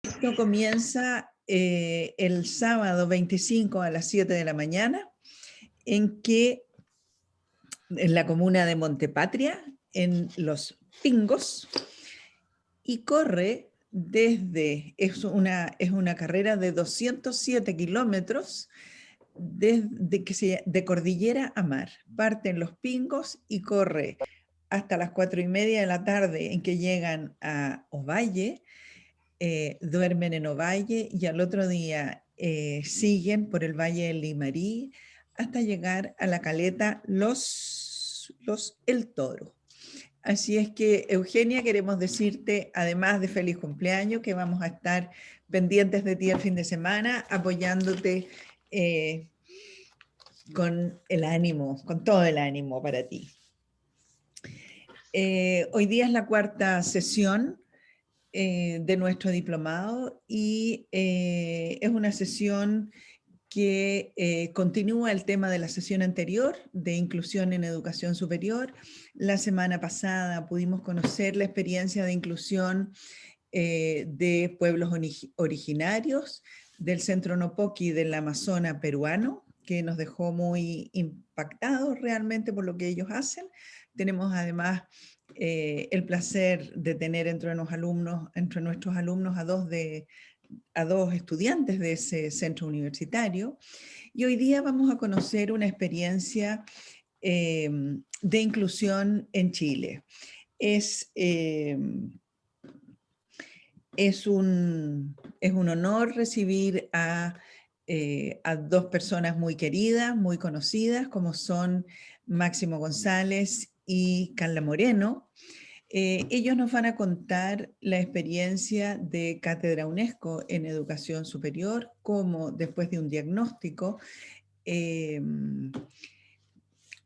Esto comienza el sábado 25 a las 7 de la mañana, en la comuna de Montepatria, en Los Pingos, y corre es una carrera de 207 kilómetros de cordillera a mar. Parte en Los Pingos y corre hasta las 4:30 de la tarde, en que llegan a Ovalle. Duermen en Ovalle y al otro día siguen por el Valle del Limarí hasta llegar a la caleta El Toro. Así es que, Eugenia, queremos decirte, además de feliz cumpleaños, que vamos a estar pendientes de ti el fin de semana, apoyándote con todo el ánimo para ti. Hoy día es la cuarta sesión de nuestro diplomado y es una sesión que continúa el tema de la sesión anterior de inclusión en educación superior. La semana pasada pudimos conocer la experiencia de inclusión de pueblos originarios del centro Nopoqui del Amazonas peruano, que nos dejó muy impactados realmente por lo que ellos hacen. Tenemos además el placer de tener entre nuestros alumnos a dos estudiantes de ese centro universitario. Y hoy día vamos a conocer una experiencia de inclusión en Chile. Es un honor recibir a dos personas muy queridas, muy conocidas, como son Máximo González y Carla Moreno. Ellos nos van a contar la experiencia de Cátedra UNESCO en Educación Superior, cómo después de un diagnóstico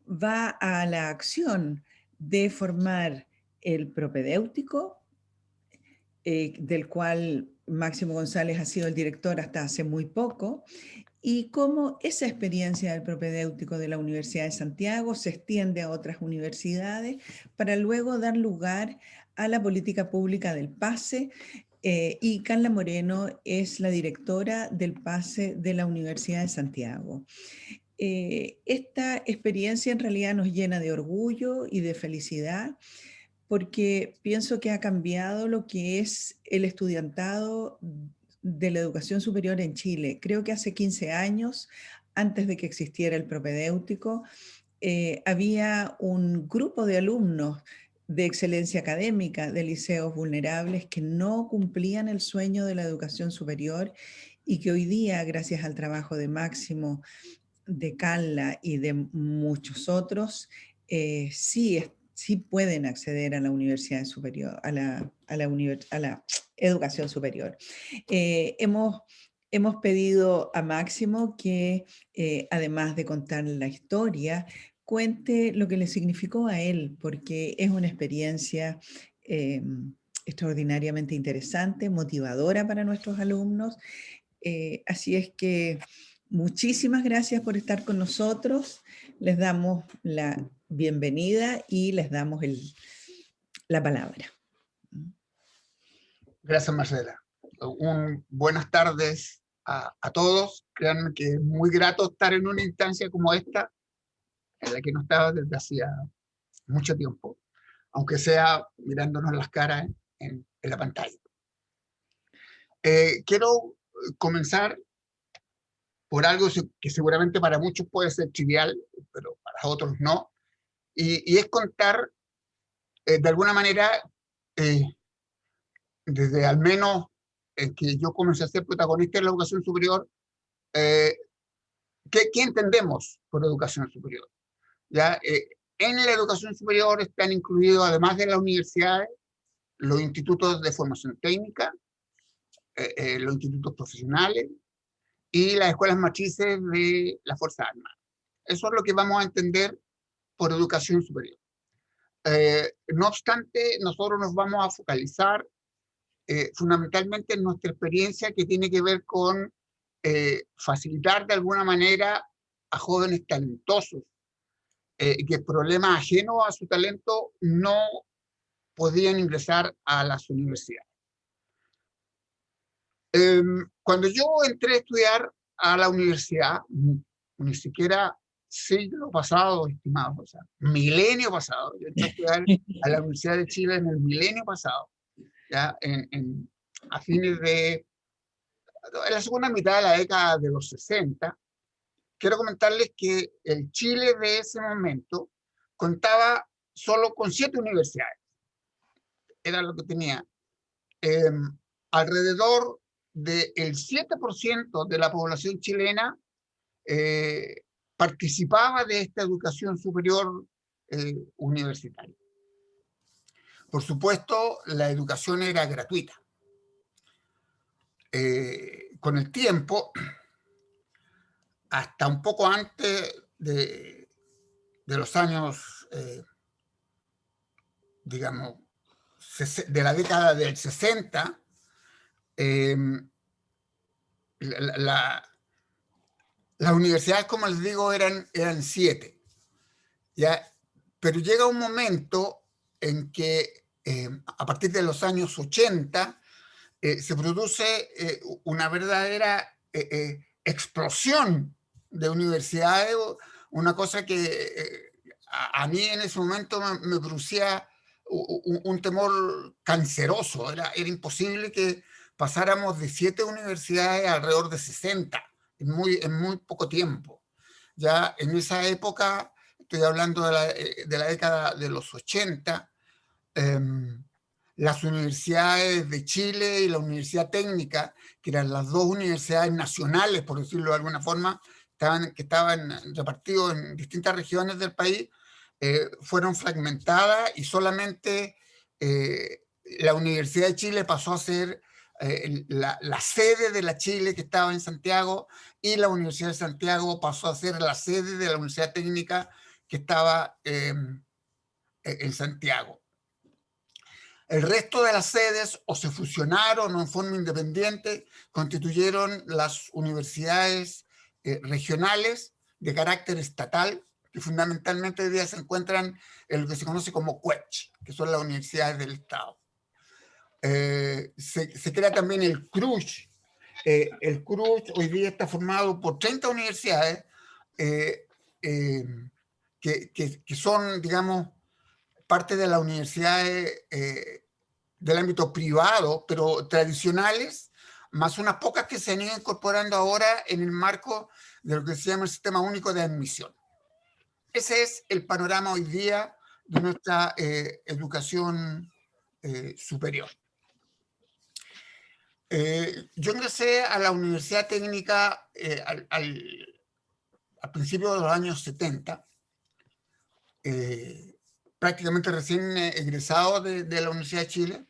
va a la acción de formar el propedéutico, del cual Máximo González ha sido el director hasta hace muy poco, y cómo esa experiencia del propedéutico de la Universidad de Santiago se extiende a otras universidades para luego dar lugar a la política pública del PASE, y Carla Moreno es la directora del PASE de la Universidad de Santiago. Esta experiencia en realidad nos llena de orgullo y de felicidad, porque pienso que ha cambiado lo que es el estudiantado de la educación superior en Chile. Creo que hace 15 años, antes de que existiera el propedéutico, había un grupo de alumnos de excelencia académica de liceos vulnerables que no cumplían el sueño de la educación superior y que hoy día, gracias al trabajo de Máximo, de Carla y de muchos otros, sí pueden acceder a la universidad superior, a la educación superior. Hemos pedido a Máximo que, además de contar la historia, cuente lo que le significó a él, porque es una experiencia extraordinariamente interesante, motivadora para nuestros alumnos. Así es que muchísimas gracias por estar con nosotros. Les damos la bienvenida y les damos la palabra. Gracias, Marcela. Buenas tardes a todos. Créanme que es muy grato estar en una instancia como esta, en la que no estaba desde hacía mucho tiempo, aunque sea mirándonos las caras en la pantalla. Quiero comenzar por algo que seguramente para muchos puede ser trivial, pero para otros no, y es contar de alguna manera, desde al menos que yo comencé a ser protagonista de la educación superior, ¿qué entendemos por educación superior? ¿Ya? En la educación superior están incluidos, además de las universidades, los institutos de formación técnica, los institutos profesionales y las escuelas matrices de la Fuerza Armada. Eso es lo que vamos a entender por educación superior. No obstante, nosotros nos vamos a focalizar fundamentalmente en nuestra experiencia, que tiene que ver con facilitar de alguna manera a jóvenes talentosos que problemas ajenos a su talento no podían ingresar a las universidades. Cuando yo entré a estudiar a la universidad, ni siquiera siglo pasado, estimados, o sea, milenio pasado, yo entré a estudiar a la Universidad de Chile en el milenio pasado, ya a fines de en la segunda mitad de la década de los 60. Quiero comentarles que el Chile de ese momento contaba solo con 7 universidades. Era lo que tenía. Alrededor del 7% de la población chilena participaba de esta educación superior universitaria. Por supuesto, la educación era gratuita. Con el tiempo, hasta un poco antes de los años, digamos, de la década del 60, las universidades, como les digo, eran 7, ¿ya? Pero llega un momento en que a partir de los años 80 se produce una verdadera explosión de universidades, una cosa que a mí en ese momento me producía un temor canceroso. Era imposible que pasáramos de 7 universidades a alrededor de 60 en muy poco tiempo. Ya en esa época, estoy hablando de la década de los 80, las universidades de Chile y la Universidad Técnica, que eran las 2 universidades nacionales, por decirlo de alguna forma, que estaban repartidos en distintas regiones del país, fueron fragmentadas y solamente la Universidad de Chile pasó a ser la sede de la Chile, que estaba en Santiago, y la Universidad de Santiago pasó a ser la sede de la Universidad Técnica, que estaba en Santiago. El resto de las sedes o se fusionaron o en forma independiente constituyeron las universidades regionales de carácter estatal, que fundamentalmente hoy día se encuentran en lo que se conoce como CUECH, que son las universidades del Estado. Se crea también el CRUCH. El CRUCH hoy día está formado por 30 universidades que son, digamos, parte de las universidades del ámbito privado, pero tradicionales, más unas pocas que se han ido incorporando ahora en el marco de lo que se llama el Sistema Único de Admisión. Ese es el panorama hoy día de nuestra educación superior. Yo ingresé a la Universidad Técnica al principio de los años 70, prácticamente recién egresado de la Universidad de Chile,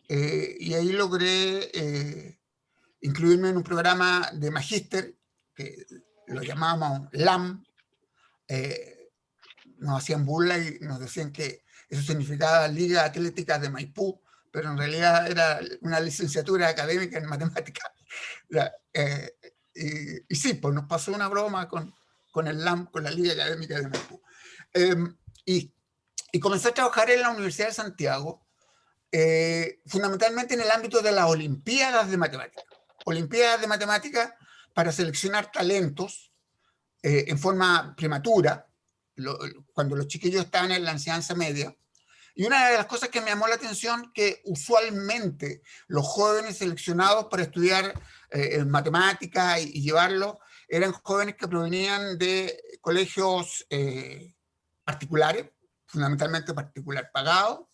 y ahí logré incluirme en un programa de magíster, que lo llamábamos LAM. Nos hacían burla y nos decían que eso significaba Liga Atlética de Maipú, pero en realidad era una licenciatura académica en matemáticas. Y sí, pues nos pasó una broma con el LAM, con la Liga Académica de Maipú. Y comencé a trabajar en la Universidad de Santiago, fundamentalmente en el ámbito de las Olimpiadas de Matemáticas. Olimpiadas de Matemáticas para seleccionar talentos en forma prematura, cuando los chiquillos estaban en la enseñanza media. Y una de las cosas que me llamó la atención, que usualmente los jóvenes seleccionados para estudiar matemáticas y llevarlos, eran jóvenes que provenían de colegios particulares, fundamentalmente particular pagados,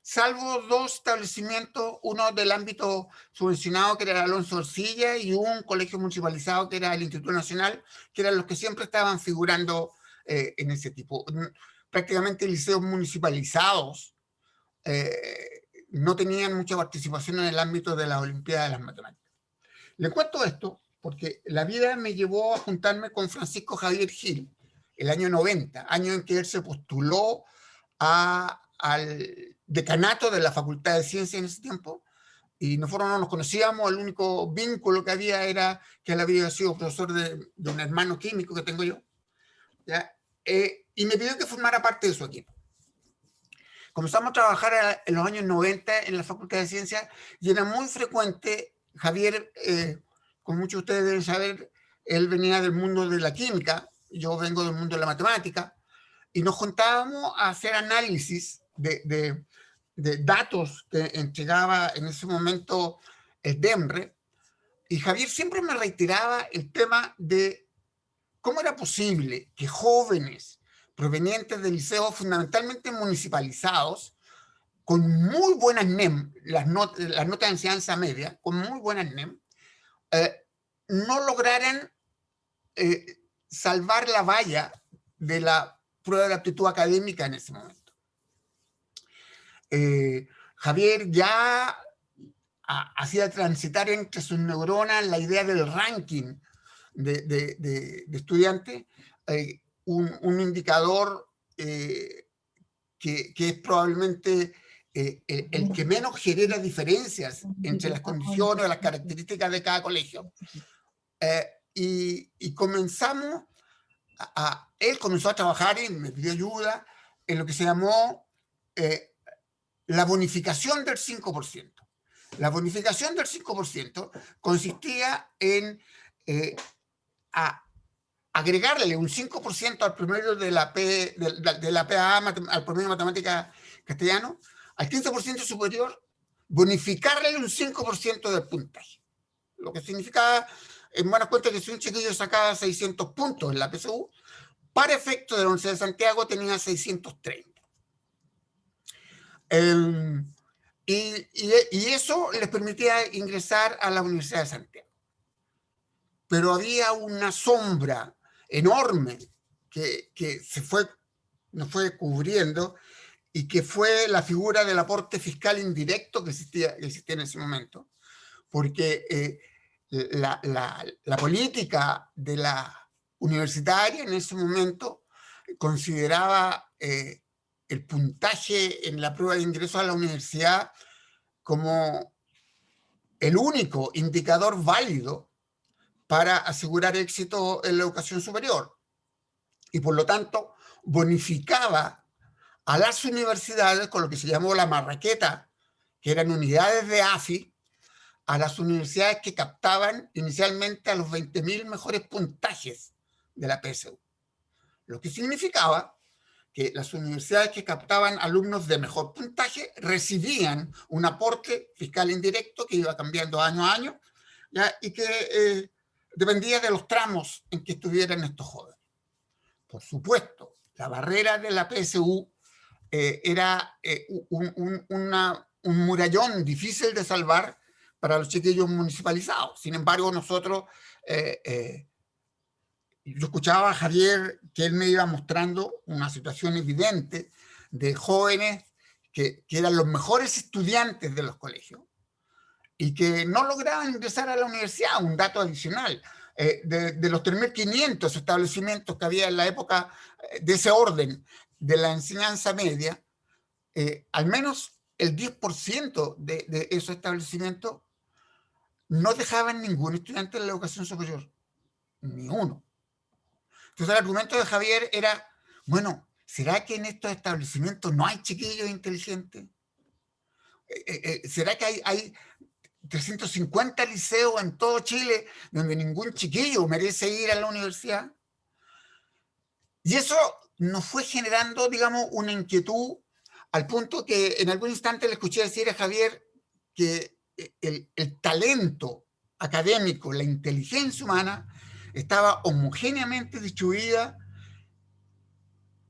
salvo 2 establecimientos, uno del ámbito subvencionado, que era el Alonso Orcilla, y un colegio municipalizado, que era el Instituto Nacional, que eran los que siempre estaban figurando en ese tipo. Prácticamente liceos municipalizados no tenían mucha participación en el ámbito de las Olimpiadas de las Matemáticas. Le cuento esto porque la vida me llevó a juntarme con Francisco Javier Gil, el año 90, año en que él se postuló al decanato de la Facultad de Ciencias en ese tiempo, y nosotros no nos conocíamos. El único vínculo que había era que él había sido profesor de un hermano químico que tengo yo, ¿ya? Y me pidió que formara parte de su equipo. Comenzamos a trabajar en los años 90 en la Facultad de Ciencias y era muy frecuente Javier, como muchos de ustedes deben saber, él venía del mundo de la química, yo vengo del mundo de la matemática, y nos juntábamos a hacer análisis de datos que entregaba en ese momento el DEMRE, y Javier siempre me reiteraba el tema de cómo era posible que jóvenes provenientes de liceos fundamentalmente municipalizados, con muy buenas NEM, las notas de enseñanza media, con muy buenas NEM, no lograran salvar la valla de la prueba de aptitud académica en ese momento. Javier ya hacía transitar entre sus neuronas la idea del ranking de estudiantes, un indicador que es probablemente el que menos genera diferencias entre las condiciones o las características de cada colegio. Y comenzamos, él comenzó a trabajar y me pidió ayuda en lo que se llamó la bonificación del 5%. La bonificación del 5% consistía en agregarle un 5% al promedio de la PAA, al promedio de matemática castellano, al 15% superior, bonificarle un 5% del puntaje. Lo que significaba, en buenas cuentas, que si un chiquillo sacaba 600 puntos en la PSU, para efecto de la Universidad de Santiago tenía 630. Y eso les permitía ingresar a la Universidad de Santiago. Pero había una sombra enorme que nos fue cubriendo, y que fue la figura del aporte fiscal indirecto que existía en ese momento, porque la política de la universitaria en ese momento consideraba el puntaje en la prueba de ingreso a la universidad como el único indicador válido para asegurar éxito en la educación superior, y por lo tanto bonificaba a las universidades con lo que se llamó la marraqueta, que eran unidades de AFI, a las universidades que captaban inicialmente a los 20.000 mejores puntajes de la PSU. Lo que significaba que las universidades que captaban alumnos de mejor puntaje recibían un aporte fiscal indirecto que iba cambiando año a año, ¿ya? Y que dependía de los tramos en que estuvieran estos jóvenes. Por supuesto, la barrera de la PSU era un murallón difícil de salvar para los chiquillos municipalizados. Sin embargo, nosotros, yo escuchaba a Javier que él me iba mostrando una situación evidente de jóvenes que eran los mejores estudiantes de los colegios y que no lograban ingresar a la universidad. Un dato adicional, de los 3.500 establecimientos que había en la época de ese orden de la enseñanza media, al menos el 10% de esos establecimientos no dejaban ningún estudiante en la educación superior, ni uno. Entonces el argumento de Javier era, bueno, ¿será que en estos establecimientos no hay chiquillos inteligentes? ¿Será que hay 350 liceos en todo Chile donde ningún chiquillo merece ir a la universidad? Y eso nos fue generando, digamos, una inquietud, al punto que en algún instante le escuché decir a Javier que el talento académico, la inteligencia humana, estaba homogéneamente distribuida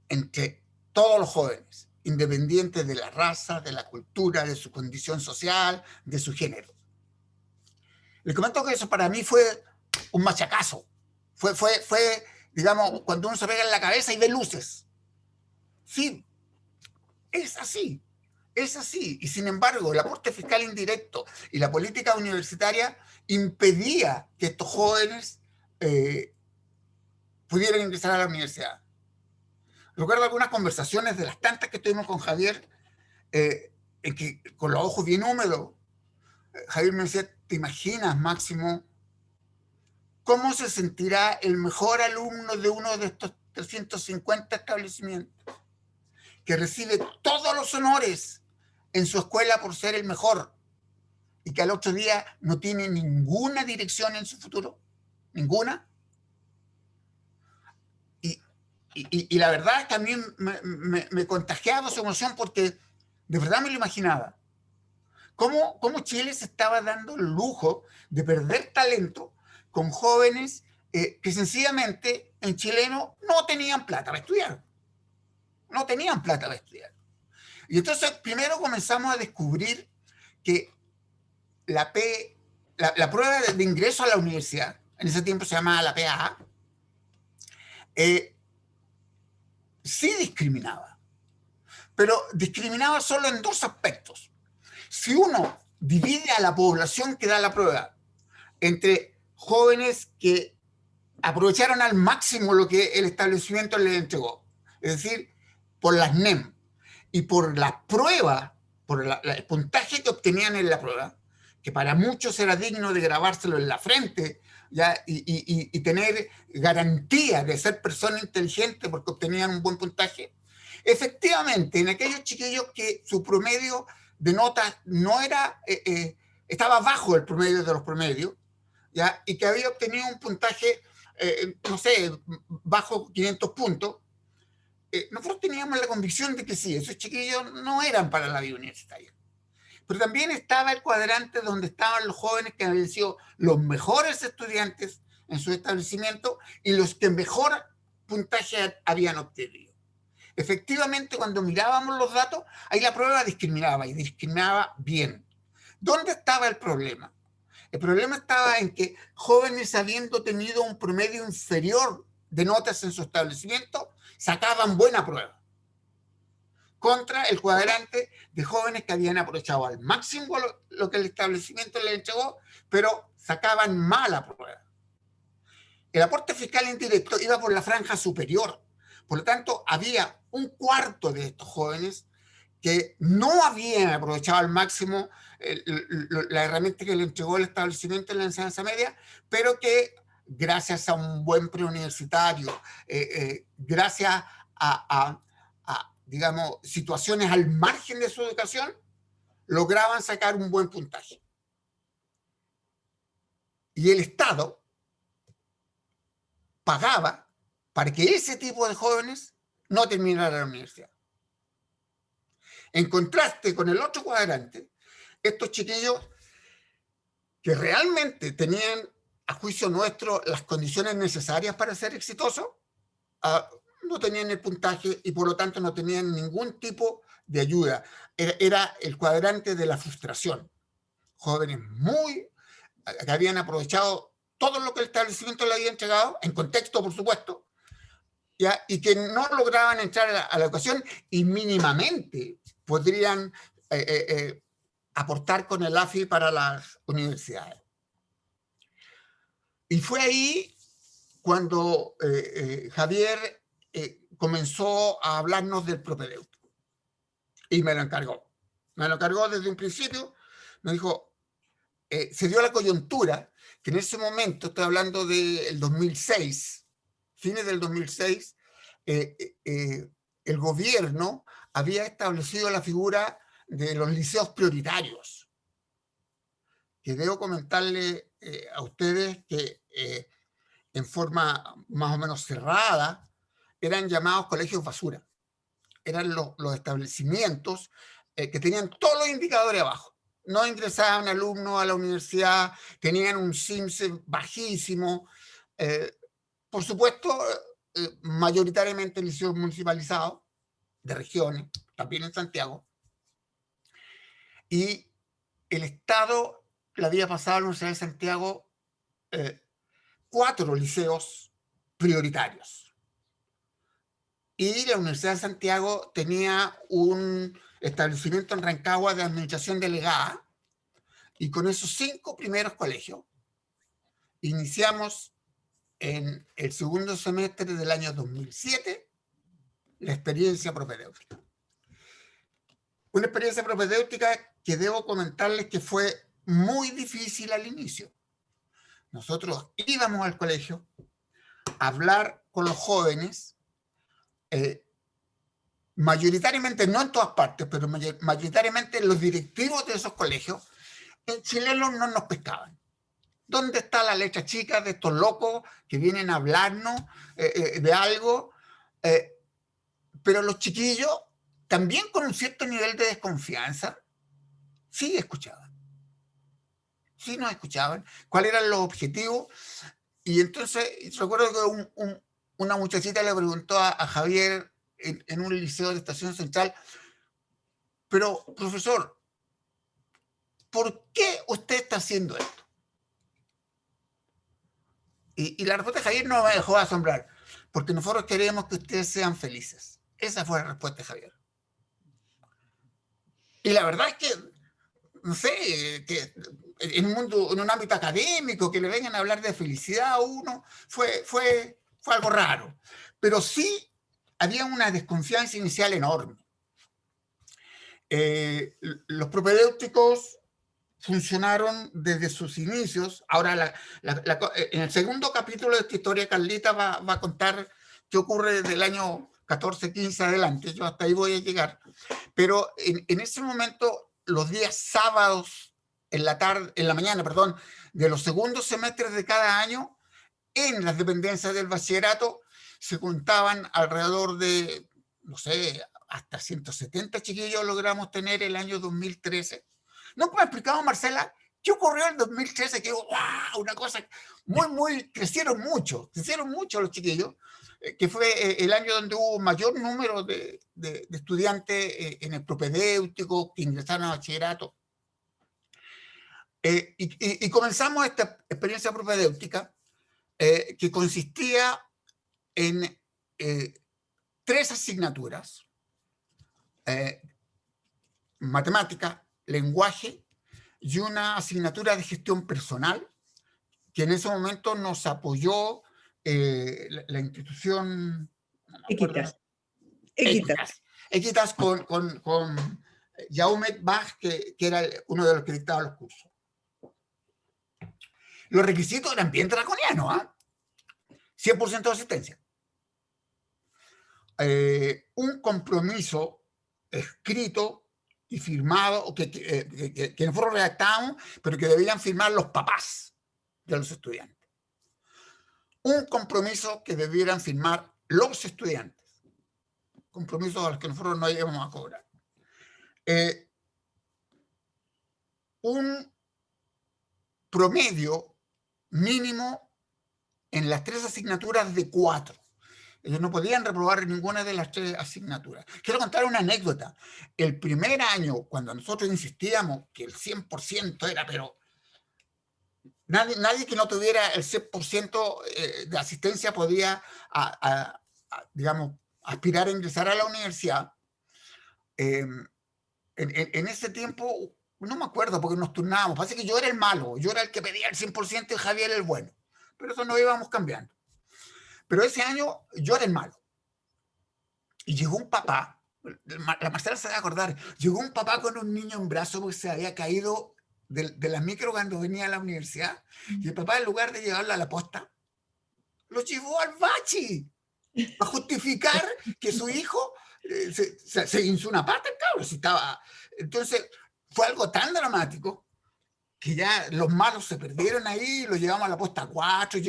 entre todos los jóvenes, independientes de la raza, de la cultura, de su condición social, de su género. Les comento que eso para mí fue un machacazo. Fue, digamos, cuando uno se pega en la cabeza y ve luces. Sí, es así. Es así. Y sin embargo, el aporte fiscal indirecto y la política universitaria impedía que estos jóvenes pudieran ingresar a la universidad. Recuerdo algunas conversaciones de las tantas que tuvimos con Javier, en que con los ojos bien húmedos, Javier me decía, ¿te imaginas, Máximo, cómo se sentirá el mejor alumno de uno de estos 350 establecimientos, que recibe todos los honores en su escuela por ser el mejor, y que al otro día no tiene ninguna dirección en su futuro, ninguna. Y la verdad es que a mí me contagiaba su emoción porque de verdad me lo imaginaba. ¿Cómo Chile se estaba dando el lujo de perder talento con jóvenes que sencillamente en chileno no tenían plata para estudiar? No tenían plata para estudiar. Y entonces primero comenzamos a descubrir que la prueba de ingreso a la universidad, en ese tiempo se llamaba la PAA, sí discriminaba, pero discriminaba solo en dos aspectos. Si uno divide a la población que da la prueba entre jóvenes que aprovecharon al máximo lo que el establecimiento les entregó, es decir, por las NEM y por la prueba, por el puntaje que obtenían en la prueba, que para muchos era digno de grabárselo en la frente, ¿ya? Y tener garantía de ser persona inteligente porque obtenían un buen puntaje. Efectivamente, en aquellos chiquillos que su promedio de notas no era, estaba bajo el promedio de los promedios, ¿ya? Y que había obtenido un puntaje, no sé, bajo 500 puntos, nosotros teníamos la convicción de que sí, esos chiquillos no eran para la vida universitaria. Pero también estaba el cuadrante donde estaban los jóvenes que habían sido los mejores estudiantes en su establecimiento y los que mejor puntaje habían obtenido. Efectivamente, cuando mirábamos los datos, ahí la prueba discriminaba y discriminaba bien. ¿Dónde estaba el problema? El problema estaba en que jóvenes habiendo tenido un promedio inferior de notas en su establecimiento, sacaban buena prueba. Contra el cuadrante de jóvenes que habían aprovechado al máximo lo que el establecimiento les entregó, pero sacaban mala prueba. El aporte fiscal indirecto iba por la franja superior. Por lo tanto, había un cuarto de estos jóvenes que no habían aprovechado al máximo la herramienta que le entregó el establecimiento en la enseñanza media, pero que gracias a un buen preuniversitario, gracias a, digamos, situaciones al margen de su educación, lograban sacar un buen puntaje. Y el Estado pagaba para que ese tipo de jóvenes no terminaran la universidad. En contraste con el otro cuadrante, estos chiquillos que realmente tenían, a juicio nuestro, las condiciones necesarias para ser exitosos, no tenían el puntaje y por lo tanto no tenían ningún tipo de ayuda. Era el cuadrante de la frustración. Jóvenes que habían aprovechado todo lo que el establecimiento le había entregado, en contexto, por supuesto, ¿ya? Y que no lograban entrar a la educación y mínimamente podrían aportar con el AFI para las universidades. Y fue ahí cuando Javier comenzó a hablarnos del propedéutico. Y me lo encargó. Me lo encargó desde un principio. Me dijo, se dio la coyuntura que en ese momento, estoy hablando del 2006, fines del 2006, el gobierno había establecido la figura de los liceos prioritarios. Que debo comentarle a ustedes que en forma más o menos cerrada eran llamados colegios basura. Eran los establecimientos que tenían todos los indicadores abajo. No ingresaban alumnos a la universidad, tenían un CIMSE bajísimo. Por supuesto, mayoritariamente liceos municipalizados de regiones, también en Santiago. Y el Estado le había pasado a la Universidad de Santiago 4 liceos prioritarios. Y la Universidad de Santiago tenía un establecimiento en Rancagua de administración delegada, y con esos 5 primeros colegios iniciamos en el segundo semestre del año 2007 la experiencia propedéutica. Una experiencia propedéutica que debo comentarles que fue muy difícil al inicio. Nosotros íbamos al colegio a hablar con los jóvenes, mayoritariamente, no en todas partes, pero mayoritariamente los directivos de esos colegios, en chilenos no nos pescaban. ¿Dónde está la letra chica de estos locos que vienen a hablarnos de algo? Pero los chiquillos, también con un cierto nivel de desconfianza, sí escuchaban. Sí nos escuchaban. ¿Cuáles eran los objetivos? Y entonces, recuerdo que una muchachita le preguntó a Javier en un liceo de Estación Central, pero, profesor, ¿por qué usted está haciendo esto? Y la respuesta de Javier no me dejó de asombrar, porque nosotros queremos que ustedes sean felices. Esa fue la respuesta de Javier. Y la verdad es que, no sé, que en un mundo, en un ámbito académico, que le vengan a hablar de felicidad a uno, fue algo raro. Pero sí había una desconfianza inicial enorme. Los propedéuticos funcionaron desde sus inicios. Ahora, en el segundo capítulo de esta historia, Carlita va a contar qué ocurre desde el año 14, 15 adelante. Yo hasta ahí voy a llegar. Pero en ese momento, los días sábados, en la mañana, perdón, de los segundos semestres de cada año, en las dependencias del bachillerato, se juntaban alrededor de, no sé, hasta 170 chiquillos logramos tener el año 2013. ¿No me ha explicado, Marcela, qué ocurrió en el 2013? Que, wow, una cosa crecieron mucho los chiquillos, que fue el año donde hubo mayor número de estudiantes en el propedéutico que ingresaron a bachillerato. Y comenzamos esta experiencia propedéutica que consistía en 3 asignaturas: matemática, lenguaje y una asignatura de gestión personal, que en ese momento nos apoyó la institución Equitas. Equitas con Jaume Bach, que era uno de los que dictaba los cursos. Los requisitos eran bien draconianos, ¿eh? 100% de asistencia. Un compromiso escrito y firmado, que nosotros redactábamos, pero que debían firmar los papás de los estudiantes. Un compromiso que debieran firmar los estudiantes. Compromisos a los que nosotros no íbamos a cobrar. Un promedio mínimo en las 3 asignaturas de 4. Ellos no podían reprobar ninguna de las 3 asignaturas. Quiero contar una anécdota. El primer año, cuando nosotros insistíamos que el 100% era, pero nadie que no tuviera el 100% de asistencia podía, digamos, aspirar a ingresar a la universidad. En ese tiempo, no me acuerdo porque nos turnábamos, parece que yo era el malo, yo era el que pedía el 100% y Javier el bueno, pero eso no íbamos cambiando. Pero ese año yo era el malo. Y llegó un papá, la Marcela se va a acordar, llegó un papá con un niño en brazos porque se había caído de la micro cuando venía a la universidad, y el papá, en lugar de llevarlo a la posta, lo llevó al bachi para justificar que su hijo se hinchó una pata, cabrón. Si estaba... Entonces, fue algo tan dramático que ya los malos se perdieron ahí, lo llevamos a la posta 4,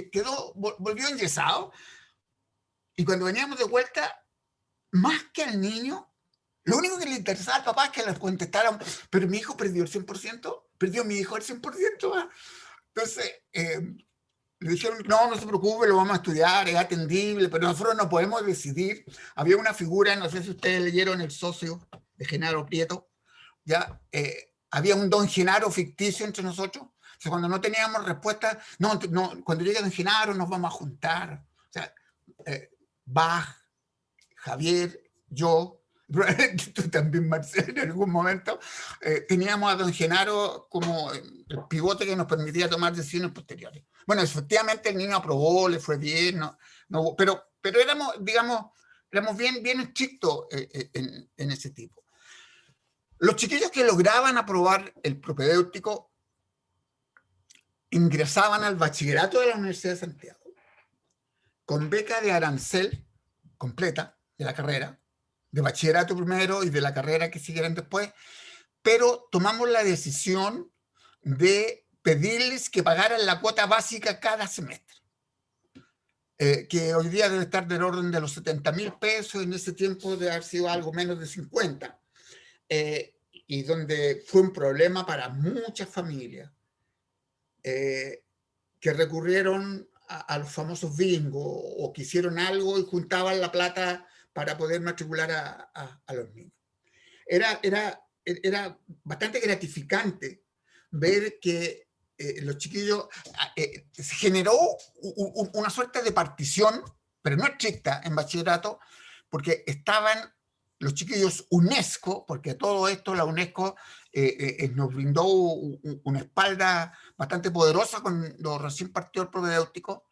volvió enyesado. Y cuando veníamos de vuelta, más que al niño, lo único que le interesaba al papá es que les contestaran, pero mi hijo perdió el 100%, perdió mi hijo el 100%. ¿eh? Entonces, le dijeron, no se preocupe, lo vamos a estudiar, es atendible, pero nosotros no podemos decidir. Había una figura, no sé si ustedes leyeron El socio de Genaro Prieto, ya había un don Genaro ficticio entre nosotros. O sea, cuando no teníamos respuesta, cuando llega don Genaro nos vamos a juntar. O sea, Bach, Javier, yo, tú también, Marcelo, en algún momento, teníamos a don Genaro como el pivote que nos permitía tomar decisiones posteriores. Bueno, efectivamente el niño aprobó, le fue bien, pero éramos, digamos, bien estrictos en ese tipo. Los chiquillos que lograban aprobar el propedéutico ingresaban al bachillerato de la Universidad de Santiago con beca de arancel completa de la carrera, de bachillerato primero y de la carrera que siguieran después, pero tomamos la decisión de pedirles que pagaran la cuota básica cada semestre, que hoy día debe estar del orden de los 70.000 pesos, en ese tiempo debe haber sido algo menos de 50, y donde fue un problema para muchas familias que recurrieron a los famosos bingo o que hicieron algo y juntaban la plata para poder matricular a los niños. Era bastante gratificante ver que los chiquillos, se generó una suerte de partición, pero no estricta en bachillerato, porque estaban los chiquillos UNESCO, porque todo esto la UNESCO nos brindó una espalda bastante poderosa cuando recién partió el propedéutico,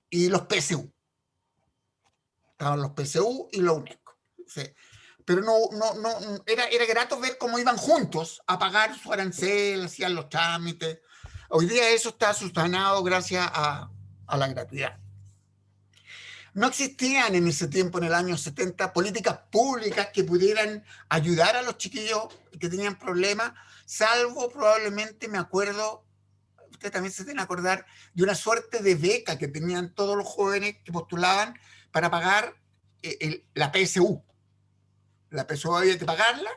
y los PSU. Estaban los PSU y los UNESCO. Sí. Pero era grato ver cómo iban juntos a pagar su arancel, hacían los trámites. Hoy día eso está sustanado gracias a la gratuidad. No existían en ese tiempo, en el año 70, políticas públicas que pudieran ayudar a los chiquillos que tenían problemas, salvo probablemente, me acuerdo, usted también se tiene que acordar, de una suerte de beca que tenían todos los jóvenes que postulaban para pagar la PSU. La PSU había que pagarla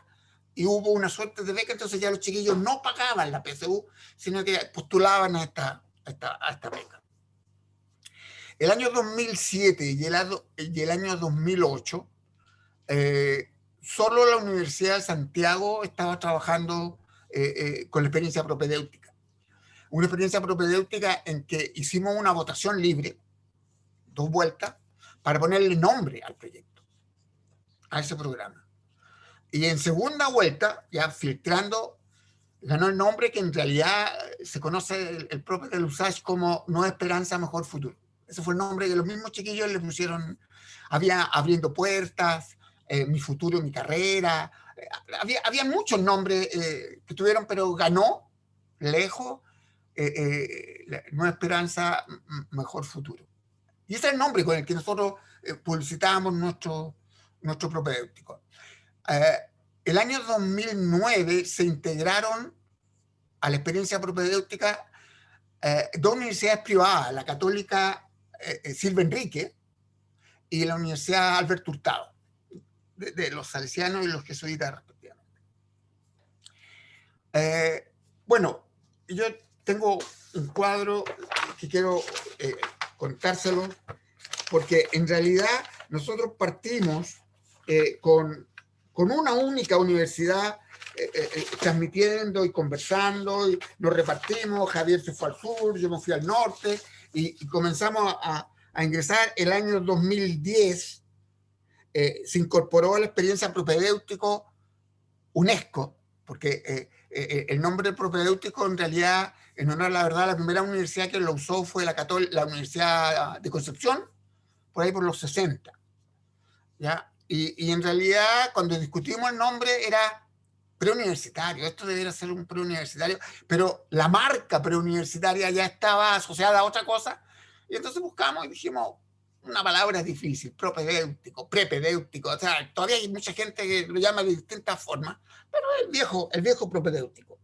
y hubo una suerte de beca, entonces ya los chiquillos no pagaban la PSU, sino que postulaban a esta beca. El año 2007 y el año 2008, solo la Universidad de Santiago estaba trabajando con la experiencia propedéutica. Una experiencia propedéutica en que hicimos una votación libre, 2 vueltas, para ponerle nombre al proyecto, a ese programa. Y en segunda vuelta, ya filtrando, ganó el nombre que en realidad se conoce el propio del USACH como Nueva Esperanza, Mejor Futuro. Ese fue el nombre que los mismos chiquillos le pusieron. Había Abriendo Puertas, Mi Futuro, Mi Carrera. Había muchos nombres que tuvieron, pero ganó lejos Nueva Esperanza, Mejor Futuro. Y ese es el nombre con el que nosotros publicitábamos nuestro propedéutico. El año 2009 se integraron a la experiencia propedéutica 2 universidades privadas, la Católica Silva Enrique y la Universidad Alberto Hurtado, de los salesianos y los jesuitas respectivamente. Bueno, yo tengo un cuadro que quiero contárselo, porque en realidad nosotros partimos con una única universidad, transmitiendo y conversando, y nos repartimos. Javier se fue al sur, yo me fui al norte, y comenzamos a ingresar. El año 2010 se incorporó a la experiencia propedéutico UNESCO, porque el nombre propedéutico en realidad, en honor a la verdad, la primera universidad que lo usó fue la Universidad de Concepción, por ahí por los 60. ¿Ya? Y en realidad, cuando discutimos el nombre, era preuniversitario. Esto debería ser un preuniversitario, pero la marca preuniversitaria ya estaba asociada a otra cosa. Y entonces buscamos y dijimos, una palabra difícil, propedéutico, prepedéutico. O sea, todavía hay mucha gente que lo llama de distintas formas, pero el viejo propedéutico.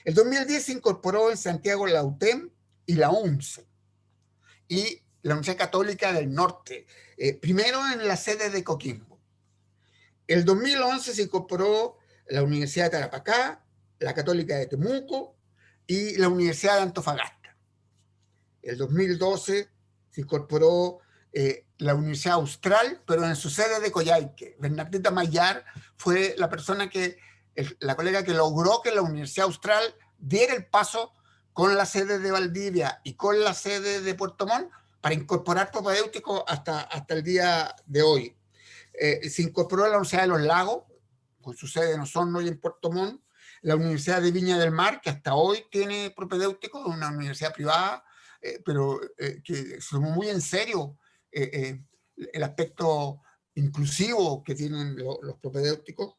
El 2010 se incorporó en Santiago la UTEM y la UNCE. Y la Universidad Católica del Norte, primero en la sede de Coquimbo. El 2011 se incorporó la Universidad de Tarapacá, la Católica de Temuco y la Universidad de Antofagasta. El 2012 se incorporó la Universidad Austral, pero en su sede de Coyhaique. Bernardita Mayar fue la persona la colega que logró que la Universidad Austral diera el paso con la sede de Valdivia y con la sede de Puerto Montt para incorporar propedéutico hasta el día de hoy. Se incorporó a la Universidad de los Lagos, con su sede en Osorno y en Puerto Montt, la Universidad de Viña del Mar, que hasta hoy tiene propedéutico, una universidad privada, pero que se tomó muy en serio el aspecto inclusivo que tienen los propedéuticos.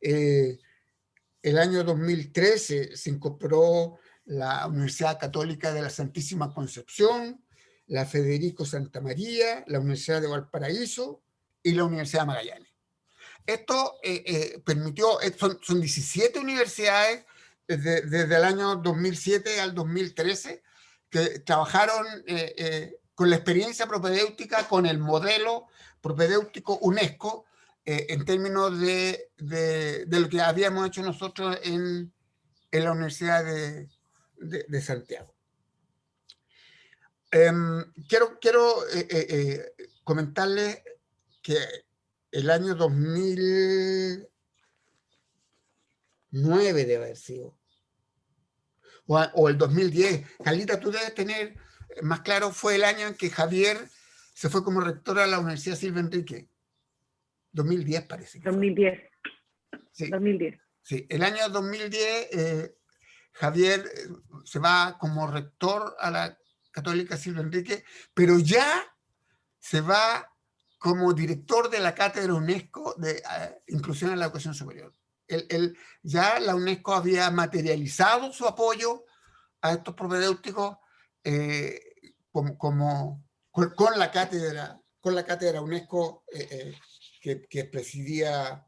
El año 2013 se incorporó la Universidad Católica de la Santísima Concepción, la Federico Santa María, la Universidad de Valparaíso y la Universidad de Magallanes. Esto permitió, son 17 universidades desde el año 2007 al 2013, que trabajaron con la experiencia propedéutica, con el modelo propedéutico UNESCO, en términos de lo que habíamos hecho nosotros en la Universidad de Santiago. Quiero comentarles que el año 2009 debe haber sido, o el 2010. Carlita, tú debes tener más claro, fue el año en que Javier se fue como rector a la Universidad Silva Enrique. 2010 parece que fue. 2010. Sí, 2010. sí. El año 2010 Javier se va como rector a la Católica Silva Enrique, pero ya se va como director de la Cátedra UNESCO de Inclusión en la Educación Superior. Ya la UNESCO había materializado su apoyo a estos propedéuticos con la cátedra UNESCO que presidía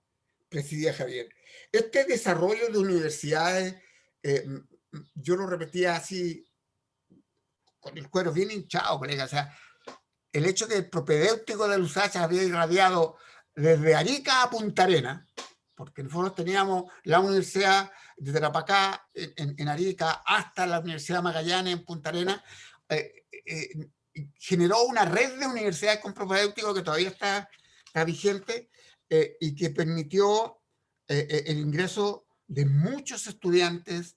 Javier. Este desarrollo de universidades, yo lo repetía así, con el cuero bien hinchado, colega. O sea, el hecho que el propedéutico de Lusace había irradiado desde Arica a Punta Arenas, porque nosotros teníamos la Universidad de Tarapacá en Arica hasta la Universidad Magallanes en Punta Arenas, generó una red de universidades con propedéutico que todavía está vigente y que permitió el ingreso de muchos estudiantes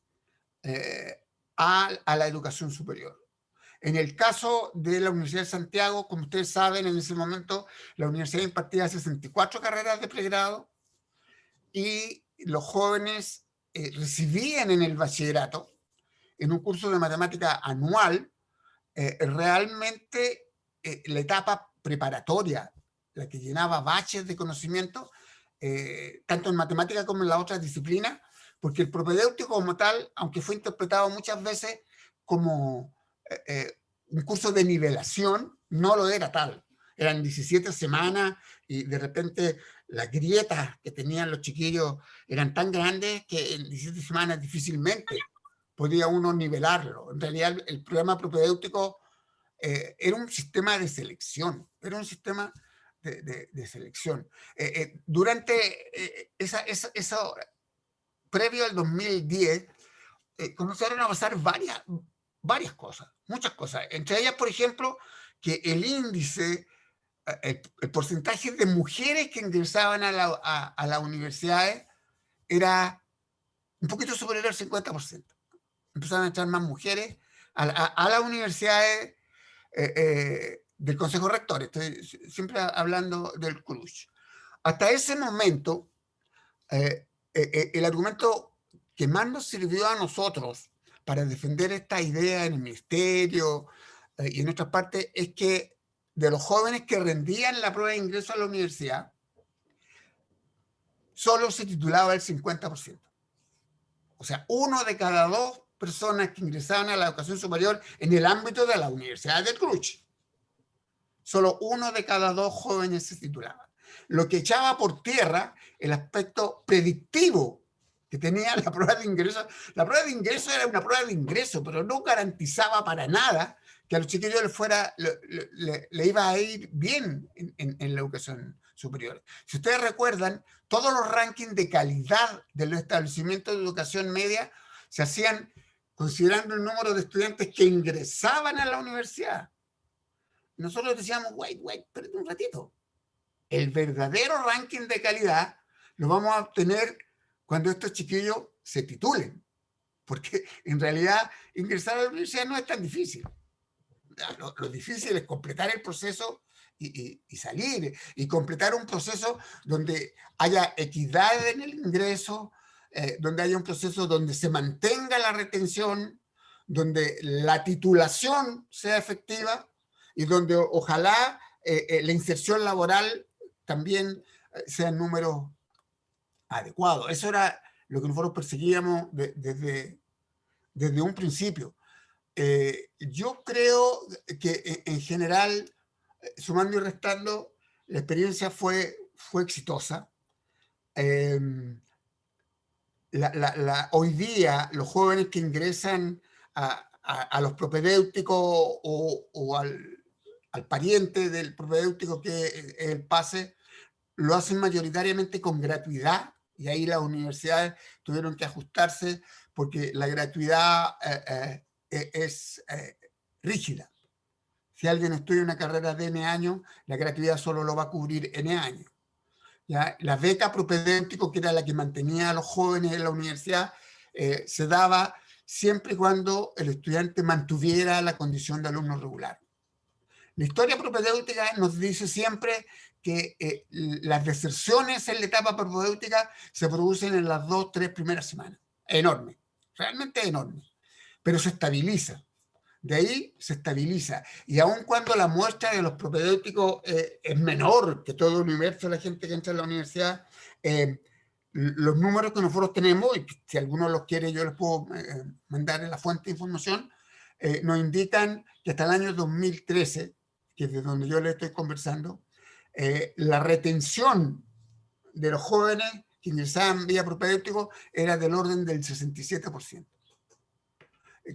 a la educación superior. En el caso de la Universidad de Santiago, como ustedes saben, en ese momento la universidad impartía 64 carreras de pregrado y los jóvenes recibían en el bachillerato, en un curso de matemática anual, realmente la etapa preparatoria, la que llenaba baches de conocimiento, tanto en matemática como en las otras disciplinas, porque el propedéutico como tal, aunque fue interpretado muchas veces como un curso de nivelación, no lo era tal. Eran 17 semanas y de repente las grietas que tenían los chiquillos eran tan grandes que en 17 semanas difícilmente podía uno nivelarlo. En realidad el programa propedéutico era un sistema de selección, era un sistema de selección. Durante eso, previo al 2010, comenzaron a pasar varias cosas, muchas cosas. Entre ellas, por ejemplo, que el índice, el porcentaje de mujeres que ingresaban a las universidades era un poquito superior al 50%. Empezaron a entrar más mujeres a las universidades del Consejo Rector. Estoy siempre hablando del CRUSH. Hasta ese momento, el argumento que más nos sirvió a nosotros para defender esta idea en el ministerio y en otras partes es que de los jóvenes que rendían la prueba de ingreso a la universidad, solo se titulaba el 50%. O sea, 1 de cada 2 personas que ingresaban a la educación superior en el ámbito de la Universidad del CRUSH. Solo 1 de cada 2 jóvenes se titulaba. Lo que echaba por tierra el aspecto predictivo que tenía la prueba de ingreso. La prueba de ingreso era una prueba de ingreso, pero no garantizaba para nada que a los chiquillos le iba a ir bien en la educación superior. Si ustedes recuerdan, todos los rankings de calidad de los establecimientos de educación media se hacían considerando el número de estudiantes que ingresaban a la universidad. Nosotros decíamos, wait, espérate un ratito. El verdadero ranking de calidad lo vamos a obtener cuando estos chiquillos se titulen, porque en realidad ingresar a la universidad no es tan difícil. Lo difícil es completar el proceso y salir, y completar un proceso donde haya equidad en el ingreso, donde haya un proceso donde se mantenga la retención, donde la titulación sea efectiva y donde ojalá la inserción laboral también sea en números adecuados. Eso era lo que nosotros perseguíamos desde un principio. Yo creo que en general, sumando y restando, la experiencia fue exitosa. hoy día los jóvenes que ingresan a los propedéuticos o al pariente del propedéutico que es el PASE, lo hacen mayoritariamente con gratuidad, y ahí las universidades tuvieron que ajustarse porque la gratuidad es rígida. Si alguien estudia una carrera de N años, la gratuidad solo lo va a cubrir N años. ¿Ya? La beca propedéutico, que era la que mantenía a los jóvenes en la universidad, se daba siempre y cuando el estudiante mantuviera la condición de alumno regular. La historia propedéutica nos dice siempre que las deserciones en la etapa propedéutica se producen en las 2 o 3 primeras semanas. Enorme, realmente enorme, pero se estabiliza. De ahí se estabiliza. Y aun cuando la muestra de los propedéuticos es menor que todo el universo de la gente que entra a la universidad, los números que nosotros tenemos, y si alguno los quiere yo les puedo mandar en la fuente de información, nos indican que hasta el año 2013, que es de donde yo les estoy conversando, la retención de los jóvenes que ingresaban vía propedéutico era del orden del 67%.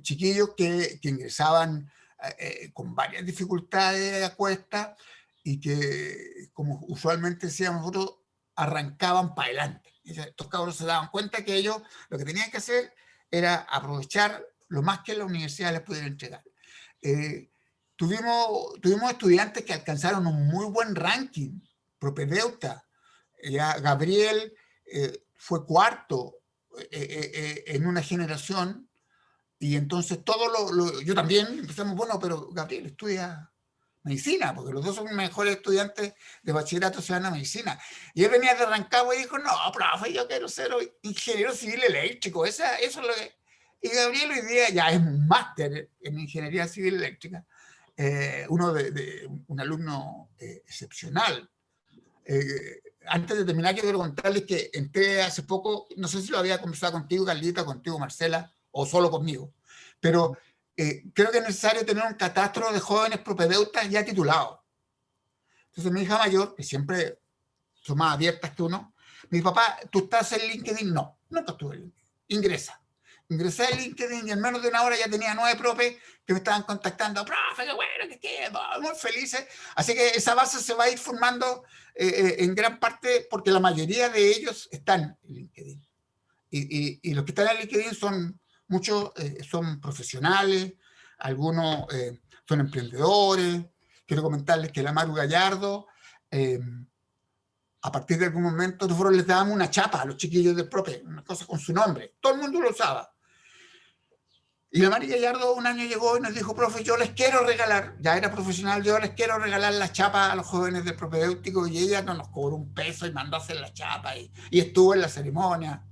Chiquillos que ingresaban con varias dificultades a cuesta y que, como usualmente decíamos nosotros, arrancaban para adelante. Estos cabros se daban cuenta que ellos lo que tenían que hacer era aprovechar lo más que la universidad les pudiera entregar. Tuvimos estudiantes que alcanzaron un muy buen ranking, propedeuta. Ya Gabriel fue cuarto en una generación. Y entonces yo también empezamos, bueno, pero Gabriel estudia medicina, porque los dos son mejores estudiantes de bachillerato, se van a medicina. Y él venía de Rancagua y dijo, no, profe, yo quiero ser ingeniero civil eléctrico, eso es lo que... Y Gabriel hoy día ya es un máster en ingeniería civil eléctrica, un alumno excepcional. Antes de terminar, yo quiero contarles que entré hace poco, no sé si lo había conversado contigo, Carlita, contigo, Marcela, o solo conmigo, pero creo que es necesario tener un catastro de jóvenes propedeutas ya titulados. Entonces mi hija mayor, que siempre son más abiertas que uno, me dijo, papá, ¿tú estás en LinkedIn? No, nunca estuve en LinkedIn. Ingresa. Ingresé en LinkedIn y en menos de una hora ya tenía 9 profes que me estaban contactando, profe, qué bueno, que quedo, muy felices. Así que esa base se va a ir formando en gran parte porque la mayoría de ellos están en LinkedIn. Y los que están en LinkedIn muchos son profesionales, algunos son emprendedores. Quiero comentarles que la Maru Gallardo, a partir de algún momento, nosotros les dábamos una chapa a los chiquillos del profe, una cosa con su nombre. Todo el mundo lo usaba. Y la Maru Gallardo un año llegó y nos dijo, profe, yo les quiero regalar, ya era profesional, yo les quiero regalar la chapa a los jóvenes del propedéutico, y ella no nos cobró un peso y mandó a hacer la chapa y estuvo en la ceremonia.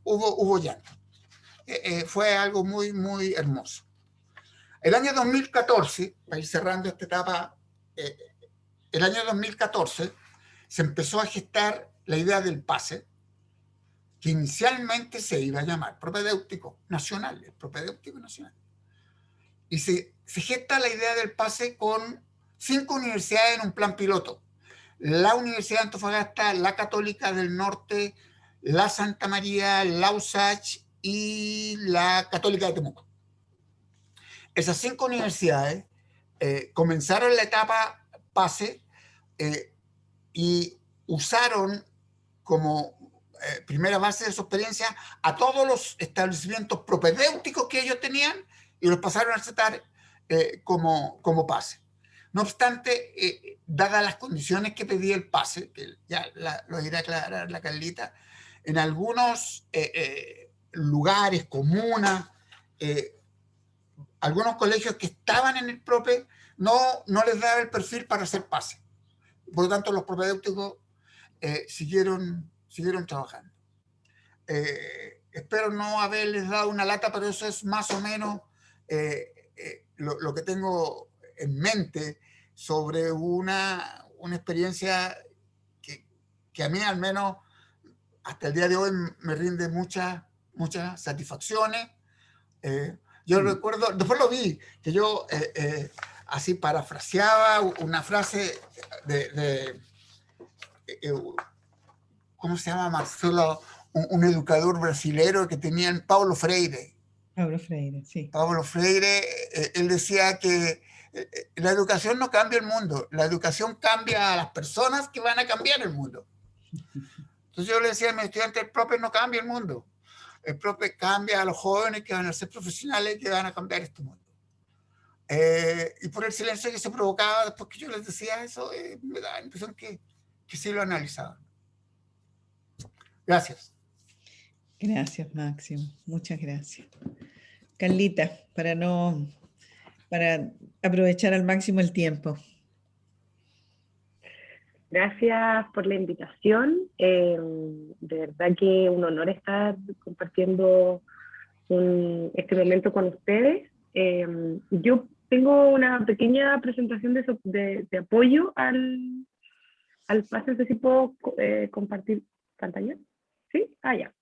Hubo llanto. Fue algo muy, muy hermoso. El año 2014, para ir cerrando esta etapa, el año 2014 se empezó a gestar la idea del PASE, que inicialmente se iba a llamar Propedéutico Nacional, el Propedéutico Nacional. Y se gesta la idea del PASE con 5 universidades en un plan piloto. La Universidad de Antofagasta, la Católica del Norte, la Santa María, la USACH y la Católica de Temuco. Esas 5 universidades comenzaron la etapa PASE y usaron como primera base de su experiencia a todos los establecimientos propedéuticos que ellos tenían y los pasaron a aceptar como PASE. No obstante, dadas las condiciones que pedía el PASE, que ya lo irá a aclarar la Carlita, en algunos lugares, comunas, algunos colegios que estaban en el PROPE no les daba el perfil para hacer PASE. Por lo tanto, los propedéuticos siguieron trabajando. Espero no haberles dado una lata, pero eso es más o menos lo que tengo en mente sobre una experiencia que a mí al menos hasta el día de hoy me rinde muchas satisfacciones. Yo recuerdo, después lo vi, que yo así parafraseaba una frase de ¿cómo se llama? Marcelo un educador brasilero que tenían, Paulo Freire. Pablo Freire, sí. Paulo Freire, él decía que la educación no cambia el mundo, la educación cambia a las personas que van a cambiar el mundo. Entonces yo le decía a mis estudiantes, el PROPE no cambia el mundo, el PROPE cambia a los jóvenes que van a ser profesionales que van a cambiar este mundo. Y por el silencio que se provocaba después que yo les decía eso, me da la impresión que sí lo analizaban. Gracias. Gracias, Máximo. Muchas gracias. Carlita, para aprovechar al máximo el tiempo. Gracias por la invitación. De verdad que un honor estar compartiendo este momento con ustedes. Yo tengo una pequeña presentación de apoyo al PASE. No sé si puedo compartir pantalla. ¿Sí? Ah, ya.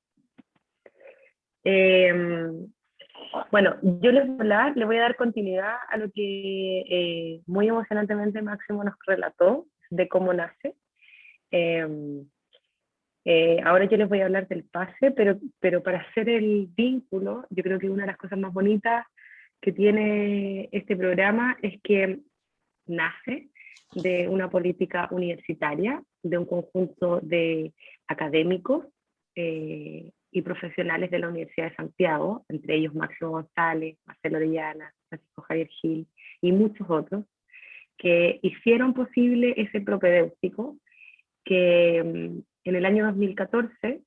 Bueno, yo les voy a dar continuidad a lo que muy emocionantemente Máximo nos relató de cómo nace. Ahora yo les voy a hablar del PASE, pero para hacer el vínculo, yo creo que una de las cosas más bonitas que tiene este programa es que nace de una política universitaria, de un conjunto de académicos y profesionales de la Universidad de Santiago, entre ellos Máximo González, Marcelo Orellana, Francisco Javier Gil y muchos otros, que hicieron posible ese propedéutico que en el año 2014,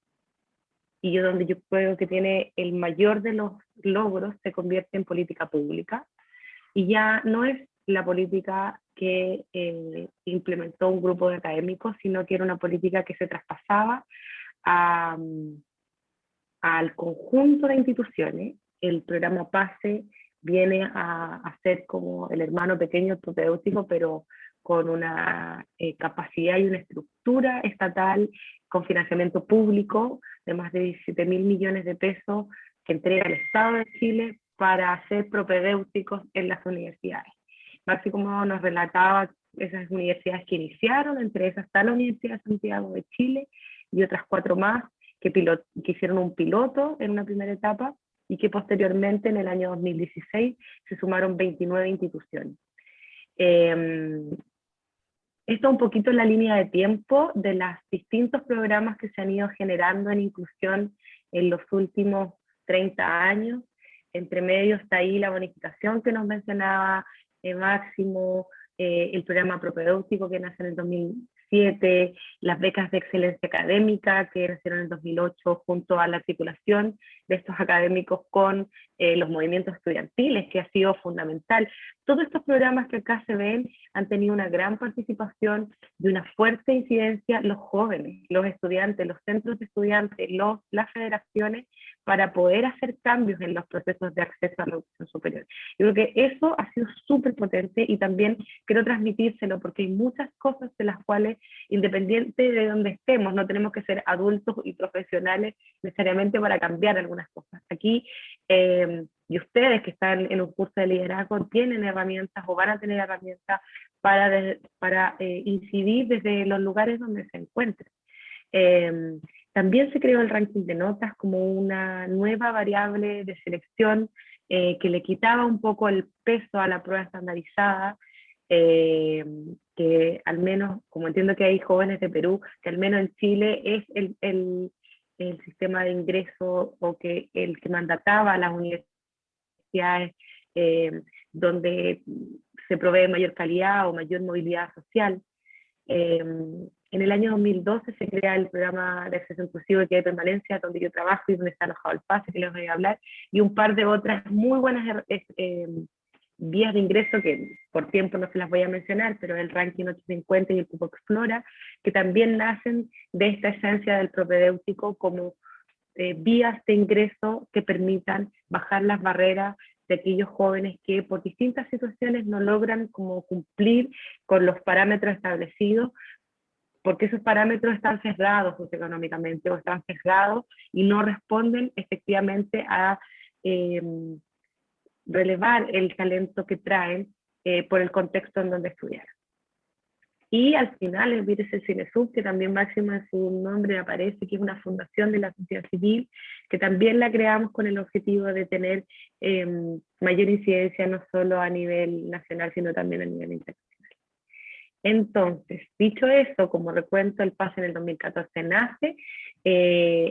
y donde yo creo que tiene el mayor de los logros, se convierte en política pública, y ya no es la política que implementó un grupo de académicos, sino que era una política que se traspasaba al conjunto de instituciones. El programa PASE viene a ser como el hermano pequeño propedéutico, pero con una capacidad y una estructura estatal con financiamiento público de más de 17.000 millones de pesos que entrega el Estado de Chile para hacer propedéuticos en las universidades. Máximo nos relataba esas universidades que iniciaron, entre esas está la Universidad de Santiago de Chile y otras 4 más que hicieron un piloto en una primera etapa y que posteriormente en el año 2016 se sumaron 29 instituciones. Esto un poquito en la línea de tiempo de los distintos programas que se han ido generando en inclusión en los últimos 30 años. Entre medio está ahí la bonificación que nos mencionaba Máximo, el programa propedéutico que nace en el 2007, las becas de excelencia académica que nacieron en el 2008 junto a la articulación de estos académicos con los movimientos estudiantiles, que ha sido fundamental. Todos estos programas que acá se ven han tenido una gran participación y una fuerte incidencia los jóvenes, los estudiantes, los centros de estudiantes, las federaciones, para poder hacer cambios en los procesos de acceso a la educación superior. Yo creo que eso ha sido súper potente y también quiero transmitírselo porque hay muchas cosas de las cuales, independiente de donde estemos, no tenemos que ser adultos y profesionales necesariamente para cambiar algunas cosas. Aquí, y ustedes que están en un curso de liderazgo tienen herramientas o van a tener herramientas para incidir desde los lugares donde se encuentren. También se creó el ranking de notas como una nueva variable de selección que le quitaba un poco el peso a la prueba estandarizada, que al menos, como entiendo que hay jóvenes de Perú, que al menos en Chile es el sistema de ingreso o que el que mandataba a las universidades donde se provee mayor calidad o mayor movilidad social. En el año 2012 se crea el programa de acceso inclusivo y de permanencia, donde yo trabajo y donde está alojado el PASE, que les voy a hablar, y un par de otras muy buenas vías de ingreso que por tiempo no se las voy a mencionar, pero el ranking 850 y el Cupo Explora, que también nacen de esta esencia del propedéutico como vías de ingreso que permitan bajar las barreras de aquellos jóvenes que por distintas situaciones no logran como cumplir con los parámetros establecidos, porque esos parámetros están sesgados socioeconómicamente o están sesgados y no responden efectivamente a relevar el talento que traen por el contexto en donde estudiaron. Y al final el el Cinesub, que también Máximo en su nombre aparece, que es una fundación de la sociedad civil, que también la creamos con el objetivo de tener mayor incidencia no solo a nivel nacional, sino también a nivel internacional. Entonces, dicho eso, como recuento, el PASE en el 2014 nace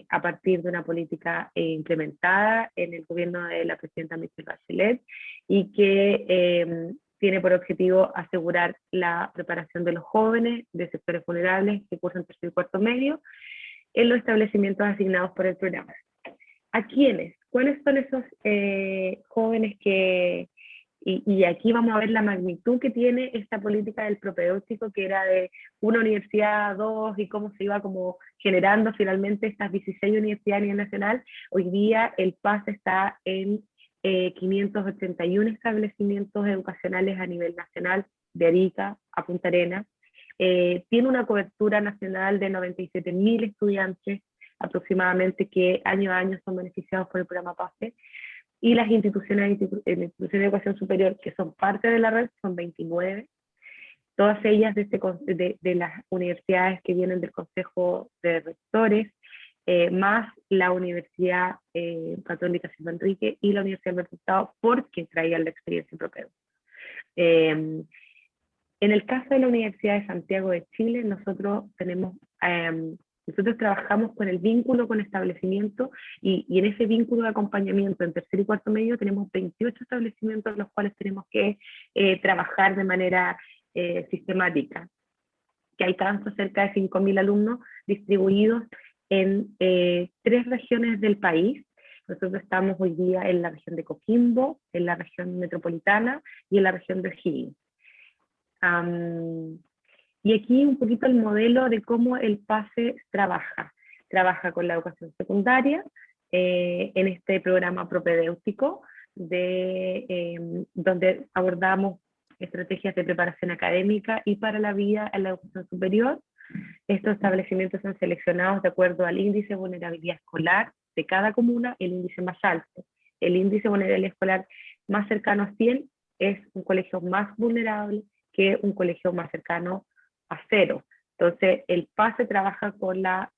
a partir de una política implementada en el gobierno de la presidenta Michelle Bachelet y que tiene por objetivo asegurar la preparación de los jóvenes de sectores vulnerables que cursan tercer y cuarto medio en los establecimientos asignados por el programa. ¿A quiénes? ¿Cuáles son esos jóvenes que... Y aquí vamos a ver la magnitud que tiene esta política del propedéutico, que era de una universidad a dos, y cómo se iba como generando finalmente estas 16 universidades a nivel nacional. Hoy día el PAS está en 581 establecimientos educacionales a nivel nacional, de Arica a Punta Arenas. Tiene una cobertura nacional de 97.000 estudiantes aproximadamente, que año a año son beneficiados por el programa PASE. Y las instituciones de educación superior que son parte de la red son 29, todas ellas de las universidades que vienen del Consejo de Rectores, más la Universidad Católica San Enrique y la Universidad Alberto Hurtado, porque traían la experiencia propia. En el caso de la Universidad de Santiago de Chile, nosotros trabajamos con el vínculo con establecimiento y en ese vínculo de acompañamiento en tercer y cuarto medio tenemos 28 establecimientos en los cuales tenemos que trabajar de manera sistemática, que alcanza cerca de 5.000 alumnos distribuidos en 3 regiones del país. Nosotros estamos hoy día en la región de Coquimbo, en la región metropolitana y en la región de O'Higgins. Y aquí un poquito el modelo de cómo el PASE trabaja. Trabaja con la educación secundaria, en este programa propedéutico, donde abordamos estrategias de preparación académica y para la vida en la educación superior. Estos establecimientos son seleccionados de acuerdo al índice de vulnerabilidad escolar de cada comuna, el índice más alto. El índice de vulnerabilidad escolar más cercano a 100 es un colegio más vulnerable que un colegio más cercano a 0. Entonces, el PASE trabaja con la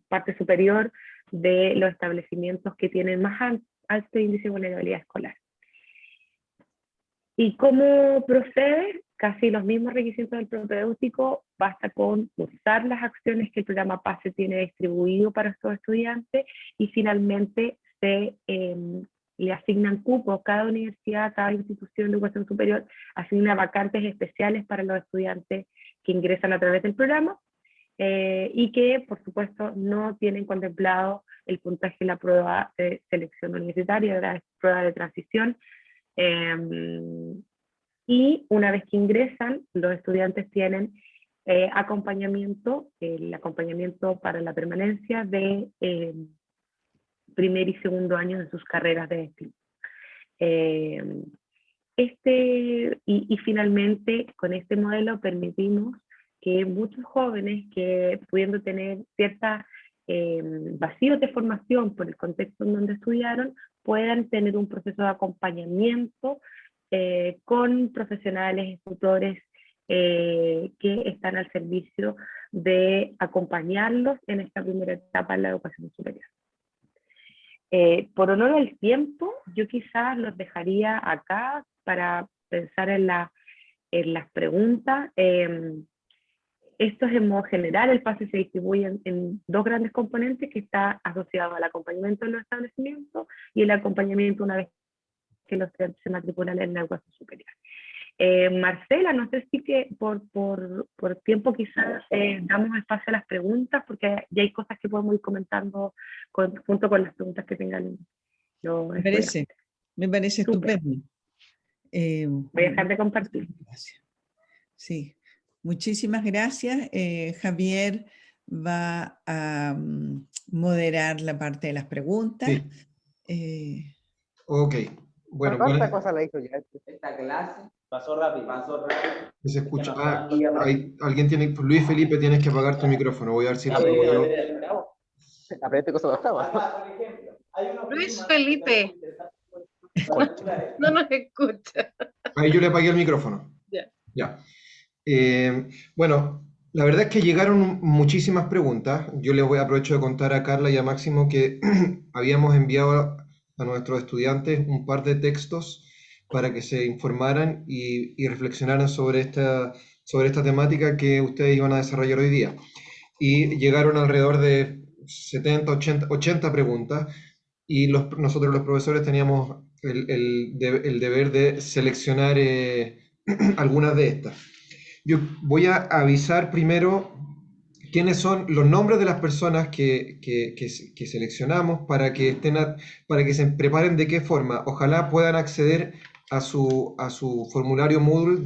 parte superior de los establecimientos que tienen más alto índice de vulnerabilidad escolar. ¿Y cómo procede? Casi los mismos requisitos del propedéutico, basta con usar las acciones que el programa PASE tiene distribuido para estos estudiantes y finalmente le asignan cupos. Cada universidad, cada institución de educación superior asigna vacantes especiales para los estudiantes que ingresan a través del programa y que, por supuesto, no tienen contemplado el puntaje de la prueba de selección universitaria, la prueba de transición. Y una vez que ingresan, los estudiantes tienen acompañamiento, el acompañamiento para la permanencia de primer y segundo año de sus carreras de destino. Y finalmente, con este modelo permitimos que muchos jóvenes que pudiendo tener cierta vacíos de formación por el contexto en donde estudiaron, puedan tener un proceso de acompañamiento con profesionales, tutores que están al servicio de acompañarlos en esta primera etapa en la educación superior. Por honor al tiempo, yo quizás los dejaría acá para pensar en las preguntas. Esto es en modo general, el PASE se distribuye en 2 grandes componentes, que está asociado al acompañamiento de los establecimientos y el acompañamiento una vez que los estudiantes se matriculan en la educación superior. Marcela, no sé si que por tiempo quizás damos espacio a las preguntas, porque ya hay cosas que podemos ir comentando junto con las preguntas que tengan los estudiantes. Me parece estupendo. Voy a dejar de compartir. Gracias. Sí, muchísimas gracias. Javier va a moderar la parte de las preguntas. Sí. Ok. Bueno, ¿cuántas cosas la hizo ya? Esta clase pasó rápido. Se escucha. Alguien tiene. Luis Felipe, tienes que apagar tu micrófono. Voy a ver si lo apago yo. Aprende cosas de octava. Luis Felipe. No nos escucha. Ahí yo le apagué el micrófono. Ya. Ya. Bueno, la verdad es que llegaron muchísimas preguntas. Yo les aprovecho de contar a Carla y a Máximo que habíamos enviado a nuestros estudiantes un par de textos para que se informaran y reflexionaran sobre esta temática que ustedes iban a desarrollar hoy día. Y llegaron alrededor de 70, 80 preguntas y nosotros los profesores teníamos el deber de seleccionar algunas de estas. Yo voy a avisar primero quiénes son los nombres de las personas que seleccionamos para que para que se preparen de qué forma. Ojalá puedan acceder a su formulario Moodle,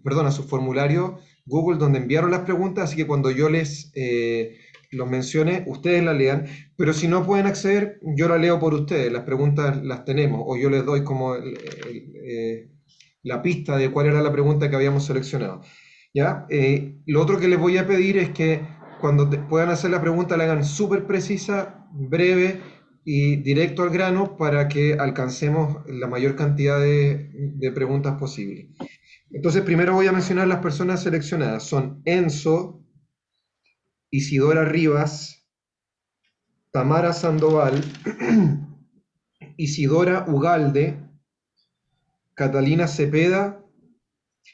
perdón, a su formulario Google donde enviaron las preguntas, así que cuando yo los mencione, ustedes las lean, pero si no pueden acceder, yo las leo por ustedes, las preguntas las tenemos, o yo les doy como la pista de cuál era la pregunta que habíamos seleccionado. ¿Ya? Lo otro que les voy a pedir es que cuando puedan hacer la pregunta la hagan súper precisa, breve y directo al grano para que alcancemos la mayor cantidad de preguntas posible. Entonces, primero voy a mencionar las personas seleccionadas. Son Enzo, Isidora Rivas, Tamara Sandoval, Isidora Ugalde, Catalina Cepeda,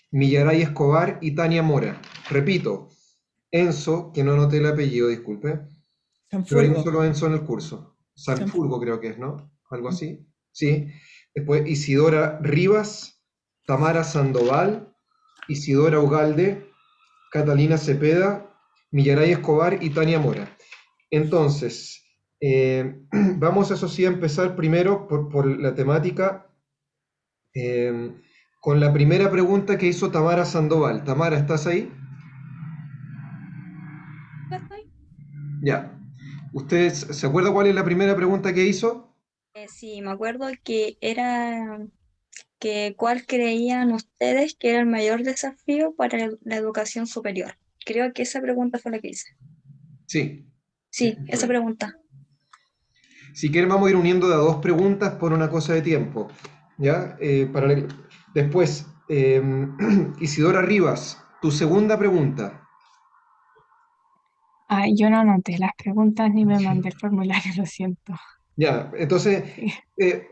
Millaray Escobar y Tania Mora. Repito, Enzo, que no anoté el apellido, disculpe, pero hay un Sanfurgo. solo Enzo en el curso. Sanfurgo creo que es, ¿no? Algo así. Sí. Después Isidora Rivas, Tamara Sandoval, Isidora Ugalde, Catalina Cepeda, Millaray Escobar y Tania Mora. Entonces, vamos eso sí a empezar primero por la temática, con la primera pregunta que hizo Tamara Sandoval. Tamara, ¿estás ahí? Ya. ¿Usted se acuerda cuál es la primera pregunta que hizo? Sí, me acuerdo que era que cuál creían ustedes que era el mayor desafío para la educación superior. Creo que esa pregunta fue la que hice. Sí. Sí, esa pregunta. Si quieren vamos a ir uniendo de a dos preguntas por una cosa de tiempo. ¿Ya? Después, Isidora Rivas, tu segunda pregunta. Ay, yo no anoté las preguntas ni me mandé el formulario, lo siento. Ya, entonces, Sí.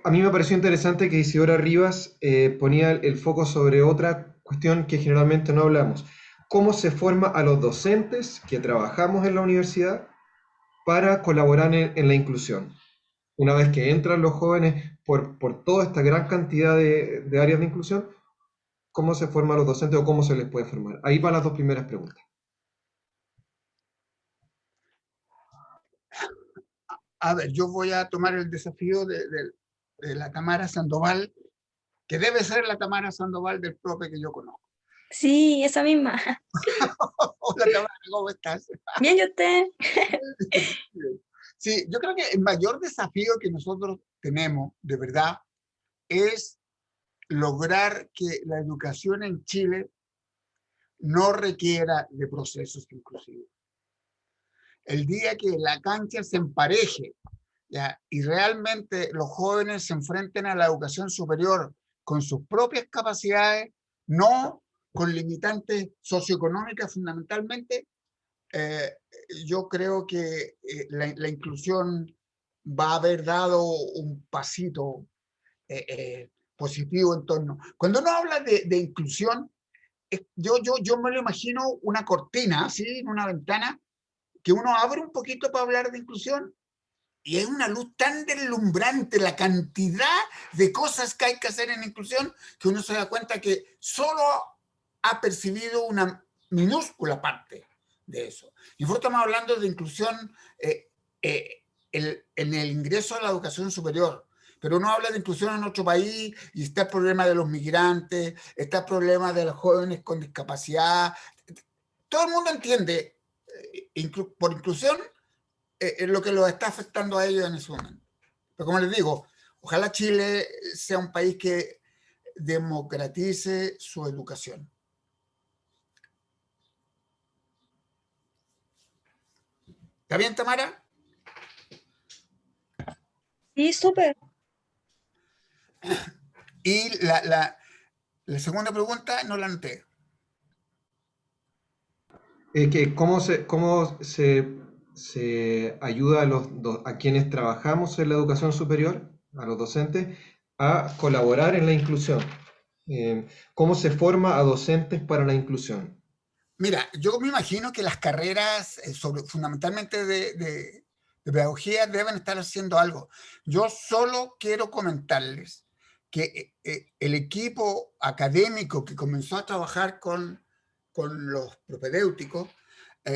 a mí me pareció interesante que Isidora Rivas ponía el foco sobre otra cuestión que generalmente no hablamos. ¿Cómo se forma a los docentes que trabajamos en la universidad para colaborar en la inclusión? Una vez que entran los jóvenes por toda esta gran cantidad de áreas de inclusión, ¿cómo se forman los docentes o cómo se les puede formar? Ahí van las dos primeras preguntas. A ver, yo voy a tomar el desafío de la Tamara Sandoval, que debe ser la Tamara Sandoval del profe que yo conozco. Sí, esa misma. Hola Tamara, ¿cómo estás? Bien, ¿y usted? Sí, yo creo que el mayor desafío que nosotros tenemos, de verdad, es lograr que la educación en Chile no requiera de procesos inclusivos. El día que la cancha se empareje, ¿ya? Y realmente los jóvenes se enfrenten a la educación superior con sus propias capacidades, no con limitantes socioeconómicas fundamentalmente, yo creo que la inclusión va a haber dado un pasito positivo en torno. Cuando uno habla de inclusión, yo me lo imagino una cortina, así, en una ventana, que uno abre un poquito para hablar de inclusión y es una luz tan deslumbrante la cantidad de cosas que hay que hacer en inclusión que uno se da cuenta que solo ha percibido una minúscula parte de eso. Y nosotros estamos hablando de inclusión en el ingreso a la educación superior, pero uno habla de inclusión en nuestro país y está el problema de los migrantes, está el problema de los jóvenes con discapacidad. Todo el mundo entiende por inclusión lo que los está afectando a ellos en ese momento. Pero como les digo, ojalá Chile sea un país que democratice su educación. ¿Está bien, Tamara? Sí, súper. Y la segunda pregunta no la anoté. que se ayuda a quienes trabajamos en la educación superior, a los docentes, a colaborar en la inclusión. ¿Cómo se forma a docentes para la inclusión? Mira, yo me imagino que las carreras, fundamentalmente de pedagogía, deben estar haciendo algo. Yo solo quiero comentarles que el equipo académico que comenzó a trabajar con los propedéuticos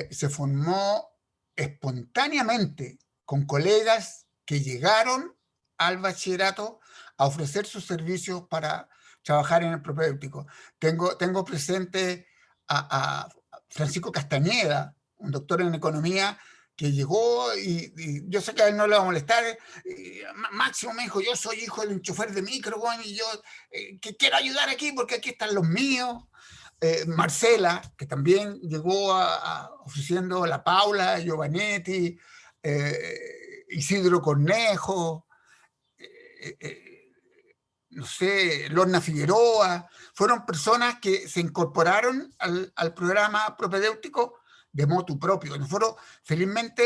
se formó espontáneamente con colegas que llegaron al bachillerato a ofrecer sus servicios para trabajar en el propedéutico. Tengo presente a Francisco Castañeda, un doctor en economía, que llegó y yo sé que a él no le va a molestar. Máximo me dijo, yo soy hijo de un chofer de micro, bueno, y yo que quiero ayudar aquí porque aquí están los míos. Marcela, que también llegó ofreciendo la Paula, Giovanetti, Isidro Cornejo, no sé, Lorna Figueroa, fueron personas que se incorporaron al programa propedéutico de motu propio. Nosotros, felizmente,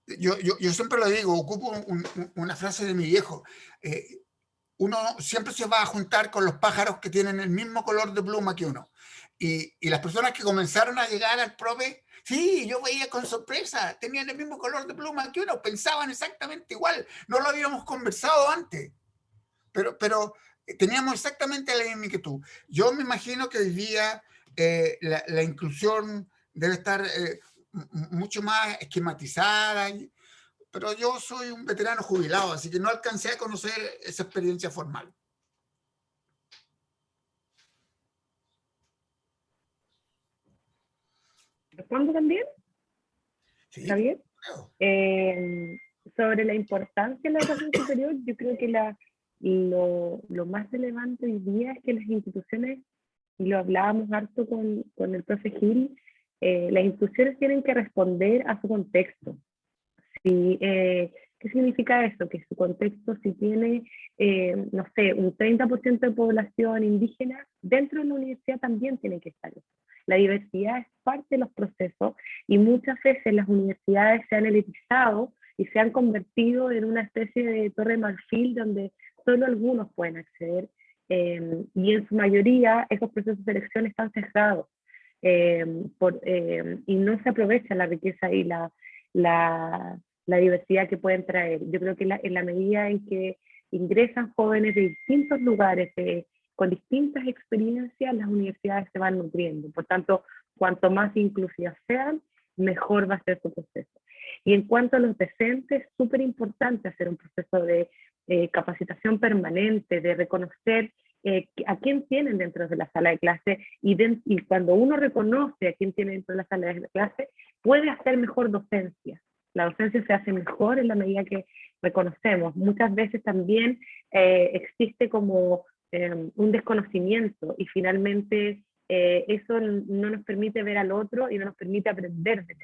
yo siempre lo digo, ocupo una frase de mi viejo, uno siempre se va a juntar con los pájaros que tienen el mismo color de pluma que uno. Y las personas que comenzaron a llegar al profe, sí, yo veía con sorpresa, tenían el mismo color de pluma que uno, pensaban exactamente igual, no lo habíamos conversado antes, pero teníamos exactamente la misma inquietud. Yo me imagino que hoy día la inclusión debe estar mucho más esquematizada, pero yo soy un veterano jubilado, así que no alcancé a conocer esa experiencia formal. ¿Respondo también? Sí, ¿Está bien? creo. Sobre la importancia de la educación superior, yo creo que lo más relevante hoy día es que las instituciones, y lo hablábamos harto con el profe Gil, las instituciones tienen que responder a su contexto. ¿Qué significa eso? Que su contexto, si tiene, no sé, un 30% de población indígena, dentro de la universidad también tiene que estar eso. La diversidad es parte de los procesos y muchas veces las universidades se han elitizado y se han convertido en una especie de torre de marfil donde solo algunos pueden acceder y en su mayoría esos procesos de selección están sesgados y no se aprovecha la riqueza y la diversidad que pueden traer. Yo creo que en la medida en que ingresan jóvenes de distintos lugares, con distintas experiencias, las universidades se van nutriendo. Por tanto, cuanto más inclusivas sean, mejor va a ser su proceso. Y en cuanto a los docentes, es súper importante hacer un proceso de capacitación permanente, de reconocer a quién tienen dentro de la sala de clase y cuando uno reconoce a quién tiene dentro de la sala de clase, puede hacer mejor docencia. La docencia se hace mejor en la medida que reconocemos. Muchas veces también existe como un desconocimiento y finalmente eso no nos permite ver al otro y no nos permite aprender de él.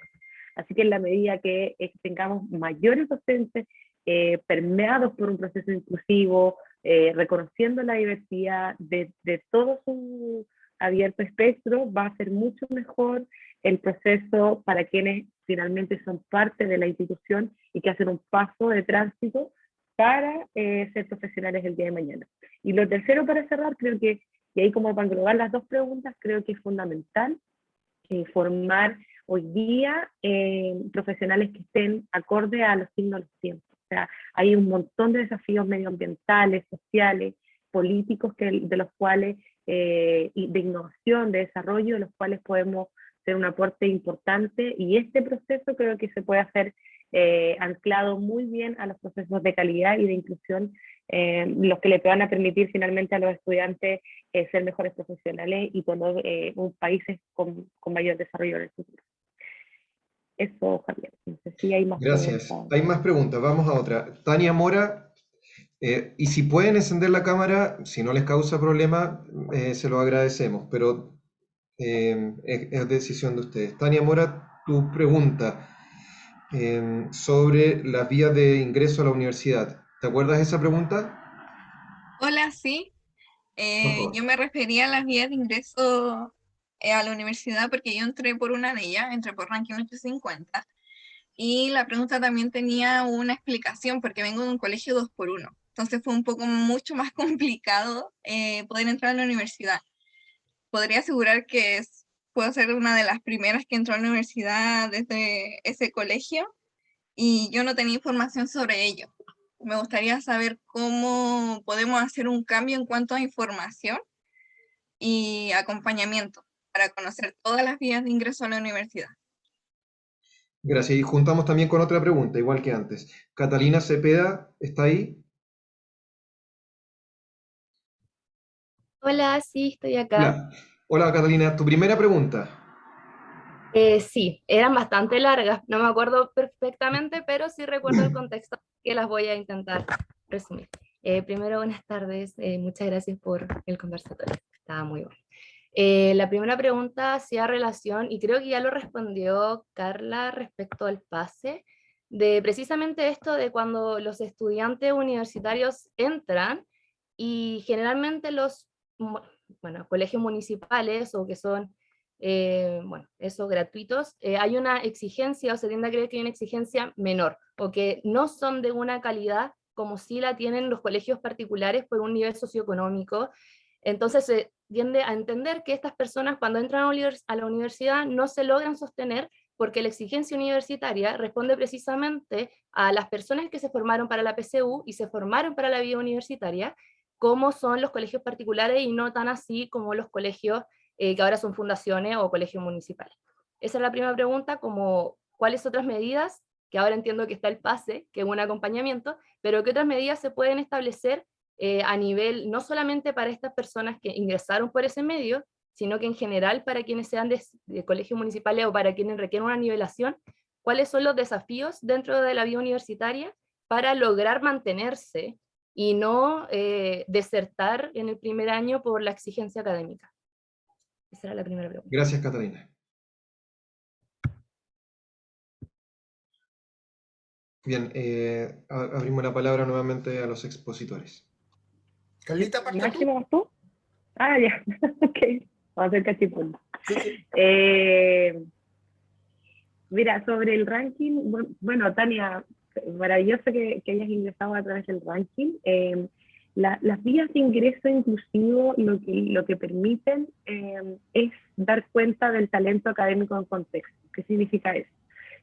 Así que en la medida que tengamos mayores docentes permeados por un proceso inclusivo, reconociendo la diversidad de todo su abierto espectro, va a ser mucho mejor el proceso para quienes finalmente son parte de la institución y que hacen un paso de tránsito para ser profesionales el día de mañana. Y lo tercero para cerrar, creo que, y ahí como para englobar las dos preguntas, creo que es fundamental formar hoy día profesionales que estén acorde a los signos de los tiempos. O sea, hay un montón de desafíos medioambientales, sociales, políticos de los cuales, y de innovación, de desarrollo, de los cuales podemos ser un aporte importante y este proceso creo que se puede hacer anclado muy bien a los procesos de calidad y de inclusión, los que le van a permitir finalmente a los estudiantes ser mejores profesionales y poner un país con mayor desarrollo en el futuro. Eso, Javier. No sé si hay más Gracias. preguntas. Hay más preguntas. Vamos a otra. Tania Mora, y si pueden encender la cámara, si no les causa problema, se lo agradecemos, pero es decisión de ustedes. Tania Mora, tu pregunta sobre las vías de ingreso a la universidad. ¿Te acuerdas de esa pregunta? Hola, sí. Por favor. Yo me refería a las vías de ingreso a la universidad, porque yo entré por una de ellas, entré por ranking 850, y la pregunta también tenía una explicación, porque vengo de un colegio 2x1, entonces fue un poco mucho más complicado poder entrar a la universidad. Podría asegurar que puedo ser una de las primeras que entró a la universidad desde ese colegio, y yo no tenía información sobre ello. Me gustaría saber cómo podemos hacer un cambio en cuanto a información y acompañamiento para conocer todas las vías de ingreso a la universidad. Gracias. Y juntamos también con otra pregunta, igual que antes. Catalina Cepeda, ¿está ahí? Hola, sí, estoy acá. Hola. Hola, Catalina. Tu primera pregunta. Sí, eran bastante largas, no me acuerdo perfectamente, pero sí recuerdo el contexto que las voy a intentar resumir. Primero, buenas tardes, muchas gracias por el conversatorio, estaba muy bueno. La primera pregunta hacía relación, y creo que ya lo respondió Carla respecto al pase, de precisamente esto de cuando los estudiantes universitarios entran y generalmente los colegios municipales o que son gratuitos, hay una exigencia, o se tiende a creer que hay una exigencia menor, o que no son de una calidad como si la tienen los colegios particulares por un nivel socioeconómico. Entonces se tiende a entender que estas personas cuando entran a la universidad no se logran sostener porque la exigencia universitaria responde precisamente a las personas que se formaron para la PSU y se formaron para la vida universitaria, como son los colegios particulares y no tan así como los colegios que ahora son fundaciones o colegios municipales. Esa es la primera pregunta, como cuáles otras medidas, que ahora entiendo que está el PASE, que es un acompañamiento, pero qué otras medidas se pueden establecer a nivel, no solamente para estas personas que ingresaron por ese medio, sino que en general para quienes sean de colegios municipales o para quienes requieren una nivelación, cuáles son los desafíos dentro de la vida universitaria para lograr mantenerse y no desertar en el primer año por la exigencia académica. Esa era la primera pregunta. Gracias, Catalina. Bien, abrimos la palabra nuevamente a los expositores. Carlita, ¿parte tú? ¿Máximo vas tú? Ah, ya. Ok. Vamos a hacer cachipún. Sí. Mira, sobre el ranking, bueno, Tania, maravilloso que hayas ingresado a través del ranking. Las vías de ingreso inclusivo lo que permiten es dar cuenta del talento académico en contexto. ¿Qué significa eso?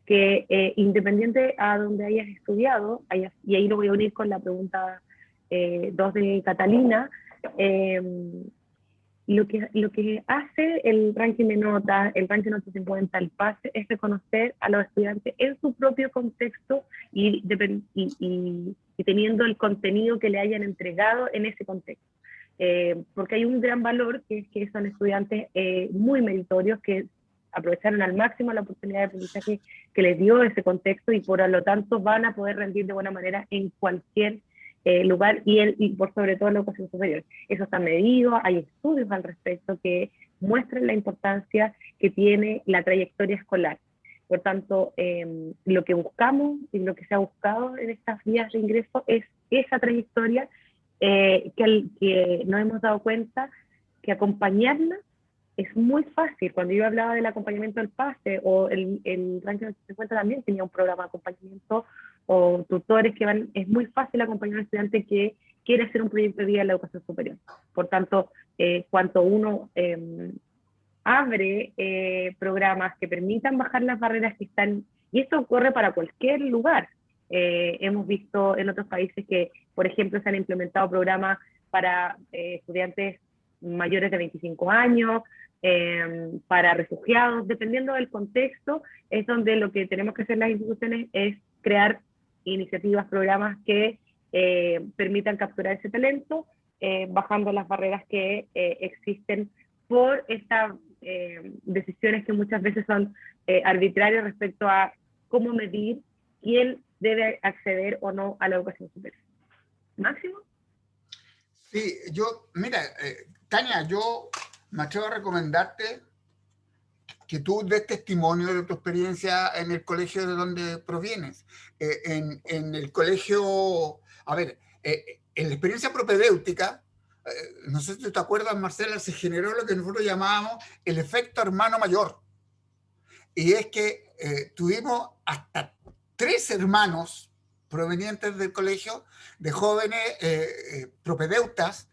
Que independiente a donde hayas estudiado, y ahí lo voy a unir con la pregunta 2 de Catalina, lo que hace el ranking de notas, el ranking 850, el PASE, es reconocer a los estudiantes en su propio contexto y teniendo el contenido que le hayan entregado en ese contexto. Porque hay un gran valor, que es que son estudiantes muy meritorios, que aprovecharon al máximo la oportunidad de aprendizaje que les dio ese contexto y por lo tanto van a poder rendir de buena manera en cualquier lugar y por sobre todo en la educación superior. Eso está medido, hay estudios al respecto que muestran la importancia que tiene la trayectoria escolar. Por tanto, lo que buscamos y lo que se ha buscado en estas vías de ingreso es esa trayectoria que nos hemos dado cuenta que acompañarla es muy fácil. Cuando yo hablaba del acompañamiento del PASE o el ranking 850 también tenía un programa de acompañamiento o tutores que van, es muy fácil acompañar a un estudiante que quiere hacer un proyecto de vida en la educación superior. Por tanto, cuando uno abre programas que permitan bajar las barreras que están, y esto ocurre para cualquier lugar. Hemos visto en otros países que, por ejemplo, se han implementado programas para estudiantes mayores de 25 años, para refugiados, dependiendo del contexto, es donde lo que tenemos que hacer las instituciones es crear iniciativas, programas que permitan capturar ese talento, bajando las barreras que existen por estas decisiones que muchas veces son arbitrarias respecto a cómo medir quién debe acceder o no a la educación superior. ¿Máximo? Sí, mira, Tania, yo me atrevo a recomendarte que tú des testimonio de tu experiencia en el colegio de donde provienes. En el colegio, a ver, en la experiencia propedéutica, no sé si te acuerdas, Marcela, se generó lo que nosotros llamábamos el efecto hermano mayor. Y es que tuvimos hasta 3 hermanos provenientes del colegio, de jóvenes propedeutas,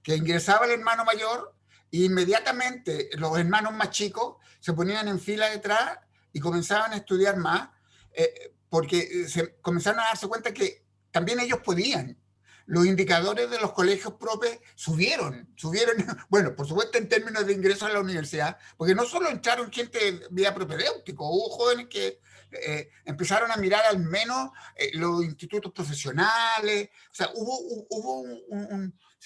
que ingresaba el hermano mayor e inmediatamente los hermanos más chicos se ponían en fila detrás y comenzaban a estudiar más, porque se comenzaron a darse cuenta que también ellos podían. Los indicadores de los colegios propios subieron, bueno, por supuesto en términos de ingreso a la universidad, porque no solo entraron gente vía propedéutico, hubo jóvenes que empezaron a mirar al menos los institutos profesionales, o sea,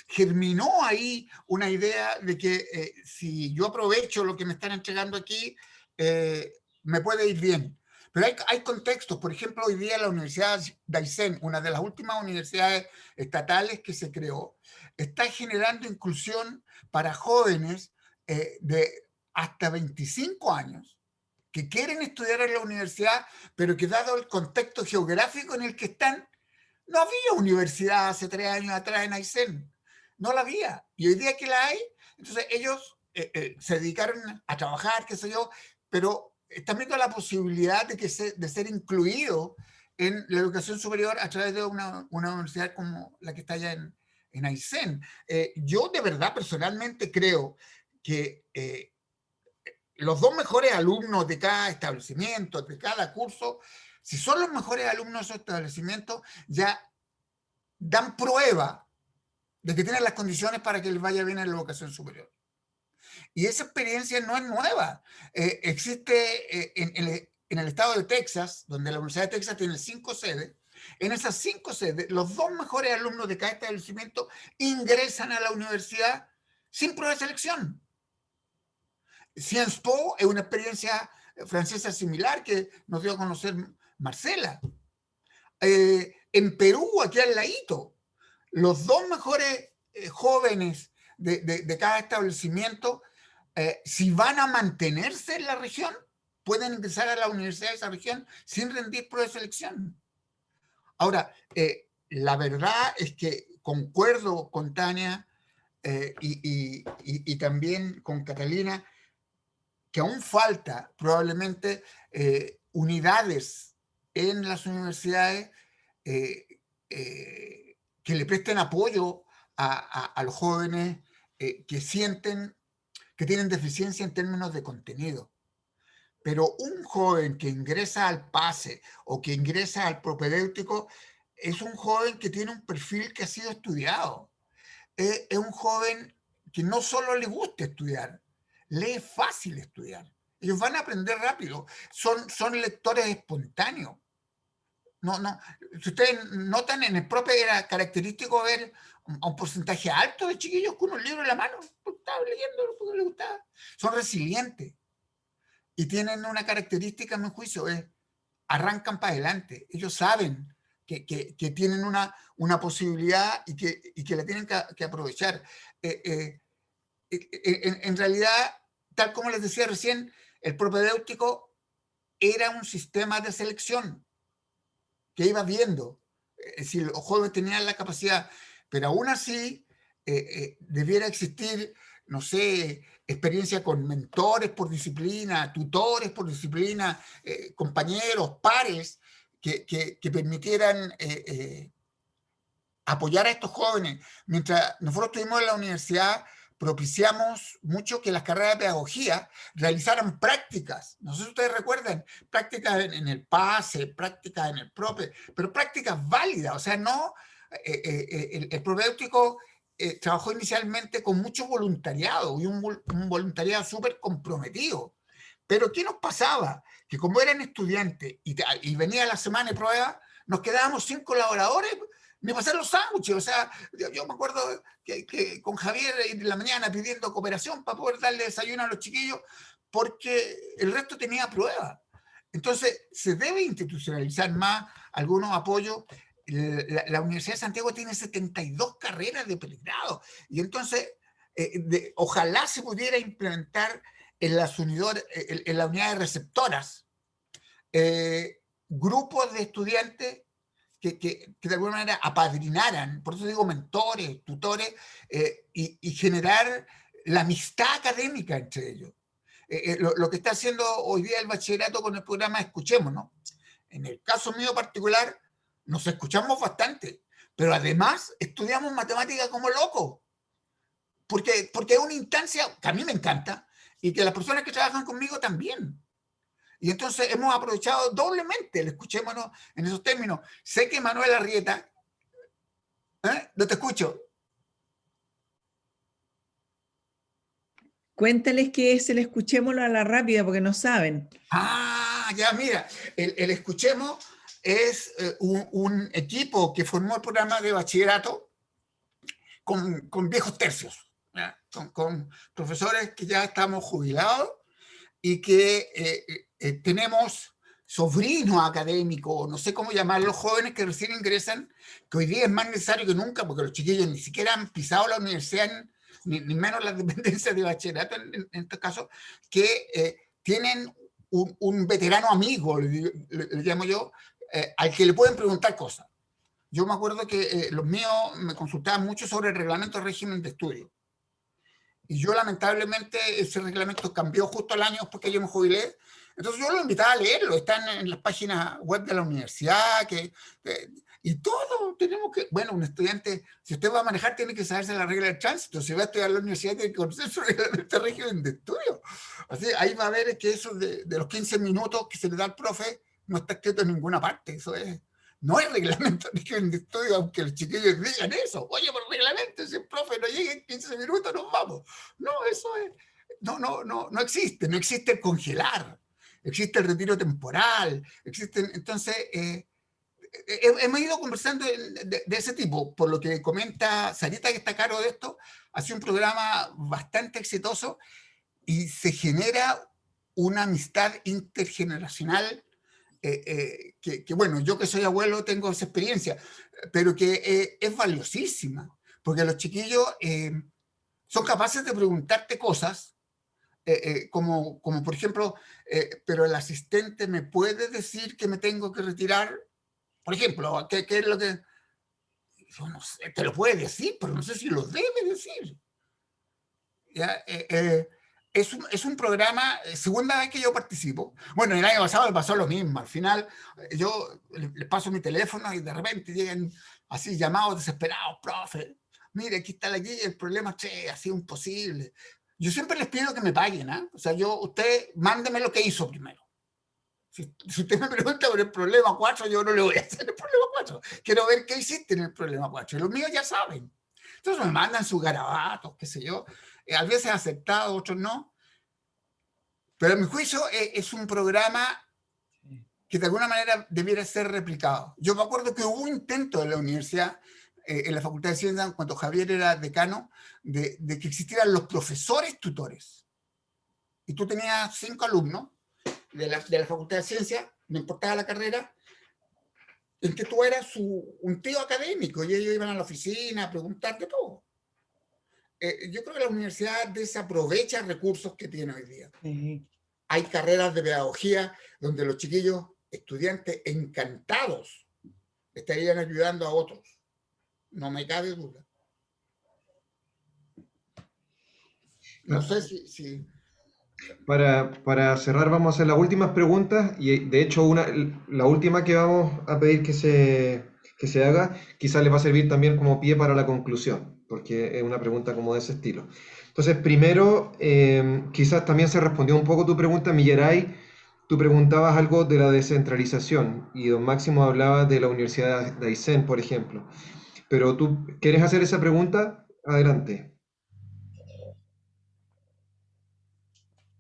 germinó ahí una idea de que si yo aprovecho lo que me están entregando aquí, me puede ir bien. Pero hay contextos. Por ejemplo, hoy día la Universidad de Aysén, una de las últimas universidades estatales que se creó, está generando inclusión para jóvenes de hasta 25 años que quieren estudiar en la universidad, pero que dado el contexto geográfico en el que están, no había universidad hace 3 años atrás en Aysén. No la había. Y hoy día que la hay, entonces ellos se dedicaron a trabajar, qué sé yo, pero están viendo la posibilidad de ser incluido en la educación superior a través de una universidad como la que está allá en Aysén. Yo de verdad personalmente creo que los 2 mejores alumnos de cada establecimiento, de cada curso, si son los mejores alumnos de esos establecimientos, ya dan prueba de que tienen las condiciones para que les vaya bien en la educación superior. Y esa experiencia no es nueva. Existe en el estado de Texas, donde la Universidad de Texas tiene 5 sedes. En esas 5 sedes, los 2 mejores alumnos de cada establecimiento ingresan a la universidad sin prueba de selección. Sciences Po es una experiencia francesa similar que nos dio a conocer Marcela. En Perú, aquí al ladito, los 2 mejores jóvenes de cada establecimiento, si van a mantenerse en la región, pueden ingresar a la universidad de esa región sin rendir prueba de selección. Ahora, la verdad es que concuerdo con Tania y también con Catalina, que aún falta probablemente unidades en las universidades que le presten apoyo a los jóvenes que sienten que tienen deficiencia en términos de contenido. Pero un joven que ingresa al PASE o que ingresa al propedéutico es un joven que tiene un perfil que ha sido estudiado. Es un joven que no solo le gusta estudiar, le es fácil estudiar. Ellos van a aprender rápido. Son lectores espontáneos. Si ustedes notan, en el propio era característico ver a un porcentaje alto de chiquillos con un libro en la mano. Estaban leyendo porque les gustaba. Son resilientes. Y tienen una característica, a mi juicio, es arrancan para adelante. Ellos saben que tienen una posibilidad y que la tienen que aprovechar. En realidad, tal como les decía recién, el propedéutico era un sistema de selección que iba viendo si los jóvenes tenían la capacidad, pero aún así debiera existir, no sé, experiencia con mentores por disciplina, tutores por disciplina, compañeros, pares, que permitieran apoyar a estos jóvenes. Mientras nosotros estuvimos en la universidad, propiciamos mucho que las carreras de pedagogía realizaran prácticas. No sé si ustedes recuerdan, prácticas en el PASE, prácticas en el PROPE, pero prácticas válidas. O sea, no, el propedéutico trabajó inicialmente con mucho voluntariado y un voluntariado súper comprometido. Pero ¿qué nos pasaba? Que como eran estudiantes y venía la semana de prueba, nos quedábamos sin colaboradores ni pasar los sándwiches. O sea, yo me acuerdo que con Javier en la mañana pidiendo cooperación para poder darle desayuno a los chiquillos, porque el resto tenía prueba. Entonces, se debe institucionalizar más algunos apoyos. La Universidad de Santiago tiene 72 carreras de pregrado, y entonces ojalá se pudiera implementar en las unidades receptoras grupos de estudiantes que de alguna manera apadrinaran, por eso digo mentores, tutores, y generar la amistad académica entre ellos. Lo que está haciendo hoy día el bachillerato con el programa Escuchémonos. En el caso mío particular, nos escuchamos bastante, pero además estudiamos matemáticas como locos, porque es una instancia que a mí me encanta y que las personas que trabajan conmigo también. Y entonces hemos aprovechado doblemente el Escuchémonos en esos términos. Sé que Manuel Arrieta, no te escucho. Cuéntales qué es el Escuchémoslo a la rápida, porque no saben. Ah, ya, mira, el Escuchemos es un equipo que formó el programa de bachillerato con viejos tercios, con profesores que ya estamos jubilados y que tenemos sobrinos académicos, no sé cómo llamarlos, jóvenes que recién ingresan, que hoy día es más necesario que nunca, porque los chiquillos ni siquiera han pisado la universidad, ni menos las dependencias de bachillerato en este caso, que tienen un veterano amigo, le llamo yo, al que le pueden preguntar cosas. Yo me acuerdo que los míos me consultaban mucho sobre el reglamento de régimen de estudio. Y yo lamentablemente ese reglamento cambió justo al año después que yo me jubilé. Entonces yo lo invitaba a leerlo, están en las páginas web de la universidad, y todo tenemos que, bueno, un estudiante, si usted va a manejar tiene que saberse la regla del tránsito, si va a estudiar en la universidad tiene que conocer su reglamento de régimen de estudio. Así, ahí va a ver que eso de los 15 minutos que se le da al profe no está escrito en ninguna parte, eso es, no hay reglamento de régimen de estudio, aunque los chiquillos digan eso, oye, por reglamento, si el profe no llega en 15 minutos nos vamos. No, eso es, no existe, no existe el congelar. Existe el retiro temporal, existen, entonces, hemos ido conversando de ese tipo, por lo que comenta Sarita, que está a cargo de esto, ha sido un programa bastante exitoso y se genera una amistad intergeneracional que, bueno, yo que soy abuelo tengo esa experiencia, pero que es valiosísima, porque los chiquillos son capaces de preguntarte cosas, como por ejemplo, pero el asistente me puede decir que me tengo que retirar, por ejemplo, ¿qué es lo que? Yo no sé, te lo puede decir, pero no sé si lo debe decir. ¿Ya? Es un programa, segunda vez que yo participo. Bueno, el año pasado me pasó lo mismo. Al final, yo les paso mi teléfono y de repente llegan así llamados desesperados, profe, mire, aquí está la guía, el problema es así imposible. Yo siempre les pido que me paguen, ¿eh? O sea, usted mándeme lo que hizo primero. Si usted me pregunta por el problema 4, yo no le voy a hacer el problema 4. Quiero ver qué hiciste en el problema 4. Y los míos ya saben. Entonces me mandan sus garabatos, qué sé yo. A veces aceptados, otros no. Pero a mi juicio es un programa que de alguna manera debiera ser replicado. Yo me acuerdo que hubo un intento en la universidad, en la Facultad de Ciencias, cuando Javier era decano, de que existieran los profesores tutores. Y tú tenías 5 alumnos de la Facultad de Ciencias, no importaba la carrera, en que tú eras un tío académico y ellos iban a la oficina a preguntarte todo. Yo creo que la universidad desaprovecha recursos que tiene hoy día. Hay carreras de pedagogía donde los chiquillos, estudiantes encantados, estarían ayudando a otros. No me cabe duda. No sé si... Para cerrar vamos a hacer las últimas preguntas y de hecho la última que vamos a pedir que se haga quizás les va a servir también como pie para la conclusión, porque es una pregunta como de ese estilo. Entonces primero, quizás también se respondió un poco tu pregunta, Millaray, tú preguntabas algo de la descentralización y don Máximo hablaba de la Universidad de Aysén, por ejemplo. Pero tú, ¿quieres hacer esa pregunta? Adelante.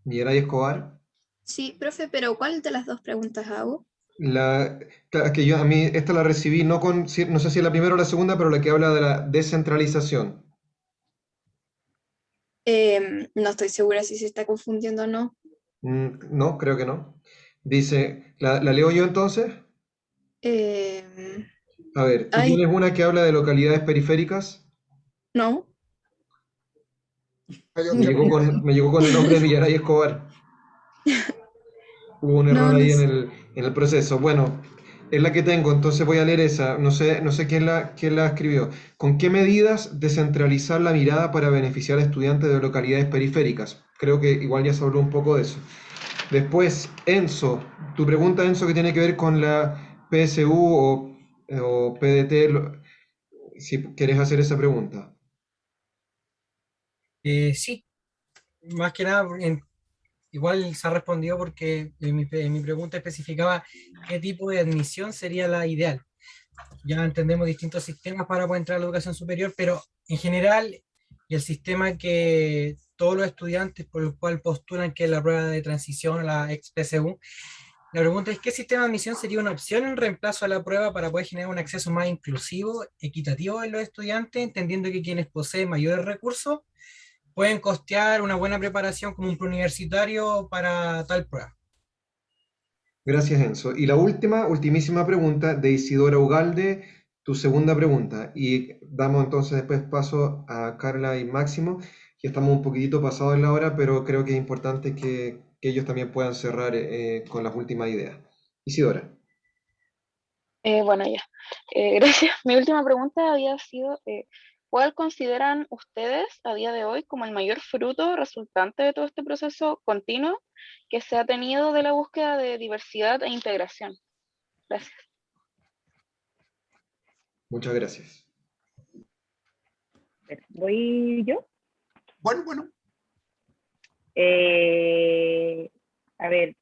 Millaray Escobar. Sí, profe, pero ¿cuál de las dos preguntas hago? Que yo a mí esta la recibí, no sé si es la primera o la segunda, pero la que habla de la descentralización. No estoy segura si se está confundiendo o no. No, creo que no. Dice, ¿la leo yo entonces? A ver, ¿tú tienes una que habla de localidades periféricas? No. Me llegó con el nombre de Millaray Escobar. Hubo un error ahí en el proceso. Bueno, Es la que tengo, entonces voy a leer esa. No sé quién la escribió. ¿Con qué medidas descentralizar la mirada para beneficiar a estudiantes de localidades periféricas? Creo que igual ya se habló un poco de eso. Después, Enzo, tu pregunta, Enzo, que tiene que ver con la PSU o PDT, si quieres hacer esa pregunta. Sí, más que nada, igual se ha respondido porque en mi pregunta especificaba qué tipo de admisión sería la ideal. Ya entendemos distintos sistemas para poder entrar a la educación superior, pero en general, el sistema que todos los estudiantes por el cual postulan, que es la prueba de transición, la ex-PSU, la pregunta es: ¿qué sistema de admisión sería una opción en reemplazo a la prueba para poder generar un acceso más inclusivo, equitativo en los estudiantes, entendiendo que quienes poseen mayores recursos pueden costear una buena preparación como un preuniversitario para tal prueba? Gracias, Enzo. Y la ultimísima pregunta de Isidora Ugalde, tu segunda pregunta. Y damos entonces después paso a Carla y Máximo, que estamos un poquitito pasados en la hora, pero creo que es importante que ellos también puedan cerrar con las últimas ideas. Isidora. Bueno, ya. Gracias. Mi última pregunta había sido, ¿cuál consideran ustedes a día de hoy como el mayor fruto resultante de todo este proceso continuo que se ha tenido de la búsqueda de diversidad e integración? Gracias. Muchas gracias. ¿Voy yo? Bueno. A ver,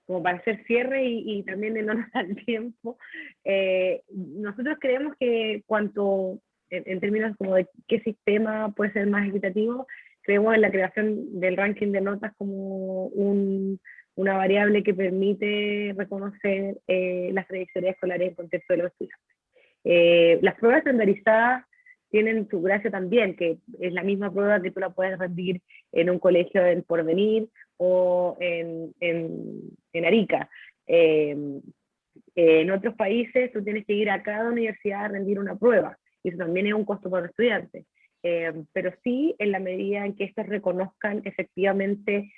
como para hacer cierre y también en honor al tiempo, nosotros creemos que en términos como de qué sistema puede ser más equitativo, creemos en la creación del ranking de notas como una variable que permite reconocer las trayectorias escolares en contexto de los estudiantes. Las pruebas estandarizadas tienen su gracia también, que es la misma prueba que tú la puedes rendir en un colegio en Porvenir o en Arica. En otros países tú tienes que ir a cada universidad a rendir una prueba, y eso también es un costo para los estudiantes. Pero sí, en la medida en que estos reconozcan efectivamente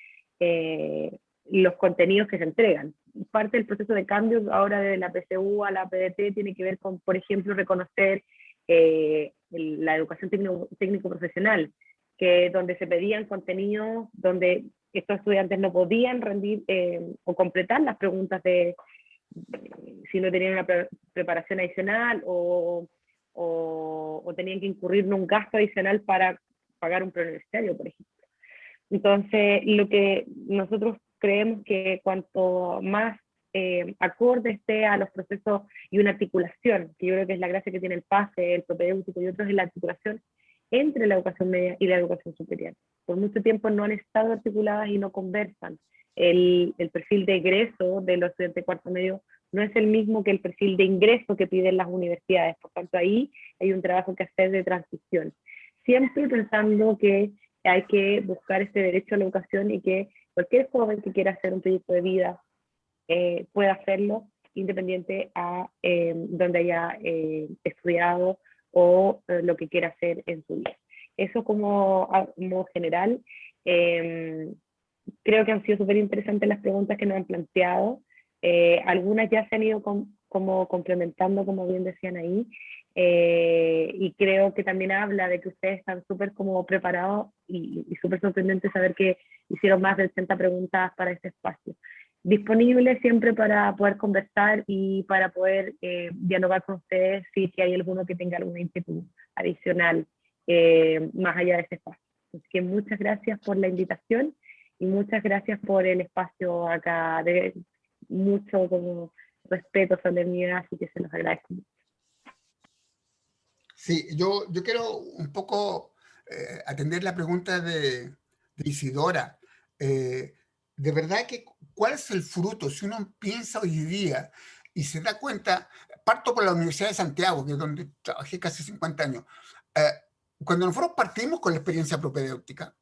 los contenidos que se entregan. Parte del proceso de cambio ahora de la PSU a la PDT tiene que ver con, por ejemplo, reconocer la educación técnico-profesional, que donde se pedían contenidos donde estos estudiantes no podían rendir o completar las preguntas si no tenían una preparación adicional o tenían que incurrir en un gasto adicional para pagar un preuniversitario, por ejemplo. Entonces, lo que nosotros creemos que cuanto más acorde esté a los procesos y una articulación, que yo creo que es la gracia que tiene el PASE, el propedéutico y otros, es la articulación entre la educación media y la educación superior. Por mucho tiempo no han estado articuladas y no conversan. El perfil de egreso de los estudiantes de cuarto medio no es el mismo que el perfil de ingreso que piden las universidades. Por tanto, ahí hay un trabajo que hacer de transición. Siempre pensando que hay que buscar ese derecho a la educación y que cualquier joven que quiera hacer un proyecto de vida pueda hacerlo, independiente a donde haya estudiado o lo que quiera hacer en su vida. Eso como general. Creo que han sido súper interesantes las preguntas que nos han planteado. Algunas ya se han ido como complementando, como bien decían ahí, y creo que también habla de que ustedes están súper como preparados y súper sorprendente saber que hicieron más de 80 preguntas para este espacio. Disponible siempre para poder conversar y para poder dialogar con ustedes si hay alguno que tenga alguna inquietud adicional más allá de este espacio. Así que muchas gracias por la invitación y muchas gracias por el espacio acá, de mucho como respeto, solemnidad, así que se los agradezco mucho. Sí, yo quiero un poco atender la pregunta de Isidora. De verdad que, ¿cuál es el fruto? Si uno piensa hoy día y se da cuenta, parto por la Universidad de Santiago, que es donde trabajé casi 50 años. Cuando nosotros partimos con la experiencia propedéutica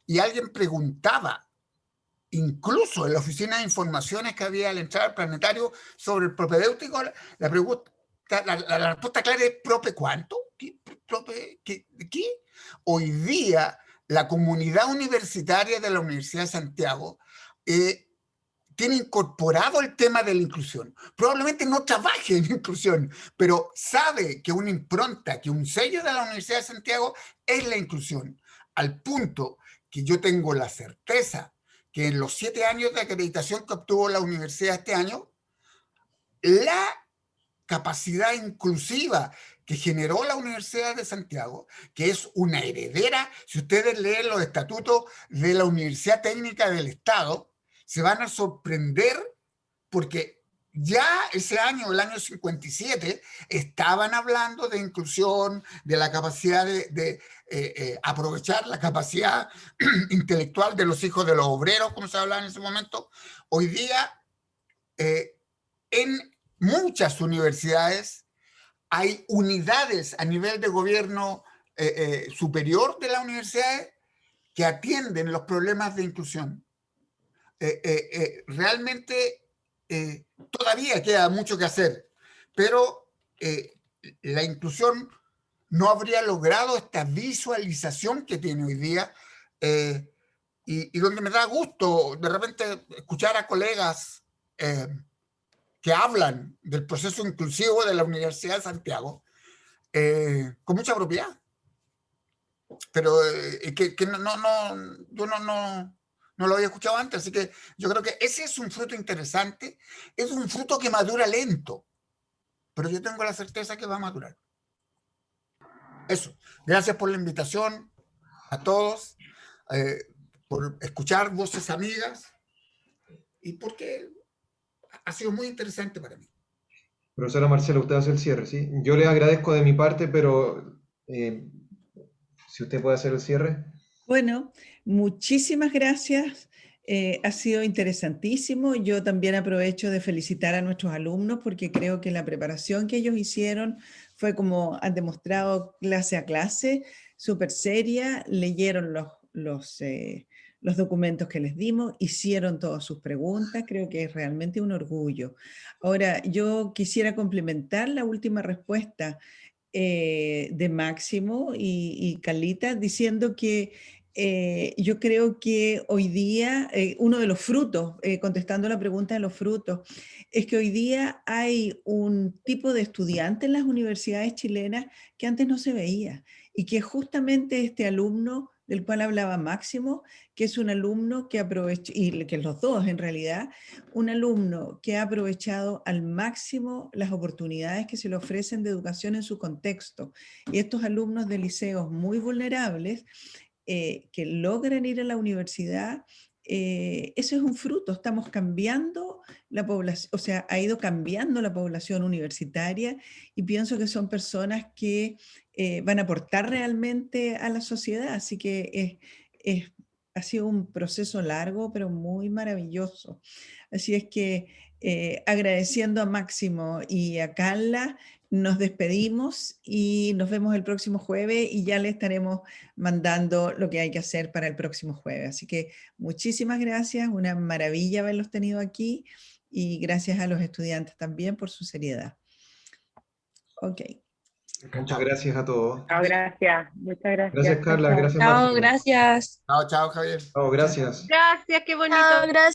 y alguien preguntaba, incluso en la oficina de informaciones que había al entrar al planetario sobre el propedéutico, la respuesta clara es ¿prope cuánto? ¿Qué? Hoy día la comunidad universitaria de la Universidad de Santiago tiene incorporado el tema de la inclusión. Probablemente no trabaje en inclusión, pero sabe que una impronta, que un sello de la Universidad de Santiago es la inclusión, al punto que yo tengo la certeza que en los 7 años de acreditación que obtuvo la universidad este año, la capacidad inclusiva que generó la Universidad de Santiago, que es una heredera, si ustedes leen los estatutos de la Universidad Técnica del Estado, se van a sorprender porque ya ese año, el año 57, estaban hablando de inclusión, de la capacidad de aprovechar la capacidad intelectual de los hijos de los obreros, como se hablaba en ese momento. Hoy día, en muchas universidades hay unidades a nivel de gobierno superior de las universidades que atienden los problemas de inclusión. Realmente todavía queda mucho que hacer, pero la inclusión no habría logrado esta visualización que tiene hoy día y donde me da gusto de repente escuchar a colegas que hablan del proceso inclusivo de la Universidad de Santiago con mucha propiedad, pero que yo no lo había escuchado antes, así que yo creo que ese es un fruto interesante, es un fruto que madura lento, pero yo tengo la certeza que va a madurar. Eso, gracias por la invitación a todos, por escuchar voces amigas y porque ha sido muy interesante para mí. Profesora Marcela, usted hace el cierre, ¿sí? Yo le agradezco de mi parte, pero si usted puede hacer el cierre. Bueno, muchísimas gracias. Ha sido interesantísimo. Yo también aprovecho de felicitar a nuestros alumnos porque creo que la preparación que ellos hicieron fue, como han demostrado, clase a clase, súper seria. Leyeron los documentos que les dimos, hicieron todas sus preguntas. Creo que es realmente un orgullo. Ahora, yo quisiera complementar la última respuesta de Máximo y Carlita diciendo que yo creo que hoy día, uno de los frutos, contestando la pregunta de los frutos, es que hoy día hay un tipo de estudiante en las universidades chilenas que antes no se veía y que justamente este alumno del cual hablaba Máximo, que es un alumno que aprovechó, y que los dos en realidad, un alumno que ha aprovechado al máximo las oportunidades que se le ofrecen de educación en su contexto. Y estos alumnos de liceos muy vulnerables, que logran ir a la universidad, eso es un fruto. Estamos cambiando la población, o sea, ha ido cambiando la población universitaria y pienso que son personas que van a aportar realmente a la sociedad. Así que ha sido un proceso largo, pero muy maravilloso. Así es que agradeciendo a Máximo y a Carla, nos despedimos y nos vemos el próximo jueves y ya le estaremos mandando lo que hay que hacer para el próximo jueves. Así que muchísimas gracias, una maravilla haberlos tenido aquí y gracias a los estudiantes también por su seriedad. Ok. Muchas gracias a todos. Chao, gracias. Muchas gracias. Gracias, Carla. Gracias, Chao, Máximo. gracias. Chao, Javier. Chao, gracias. Gracias, qué bonito. Chao, gracias.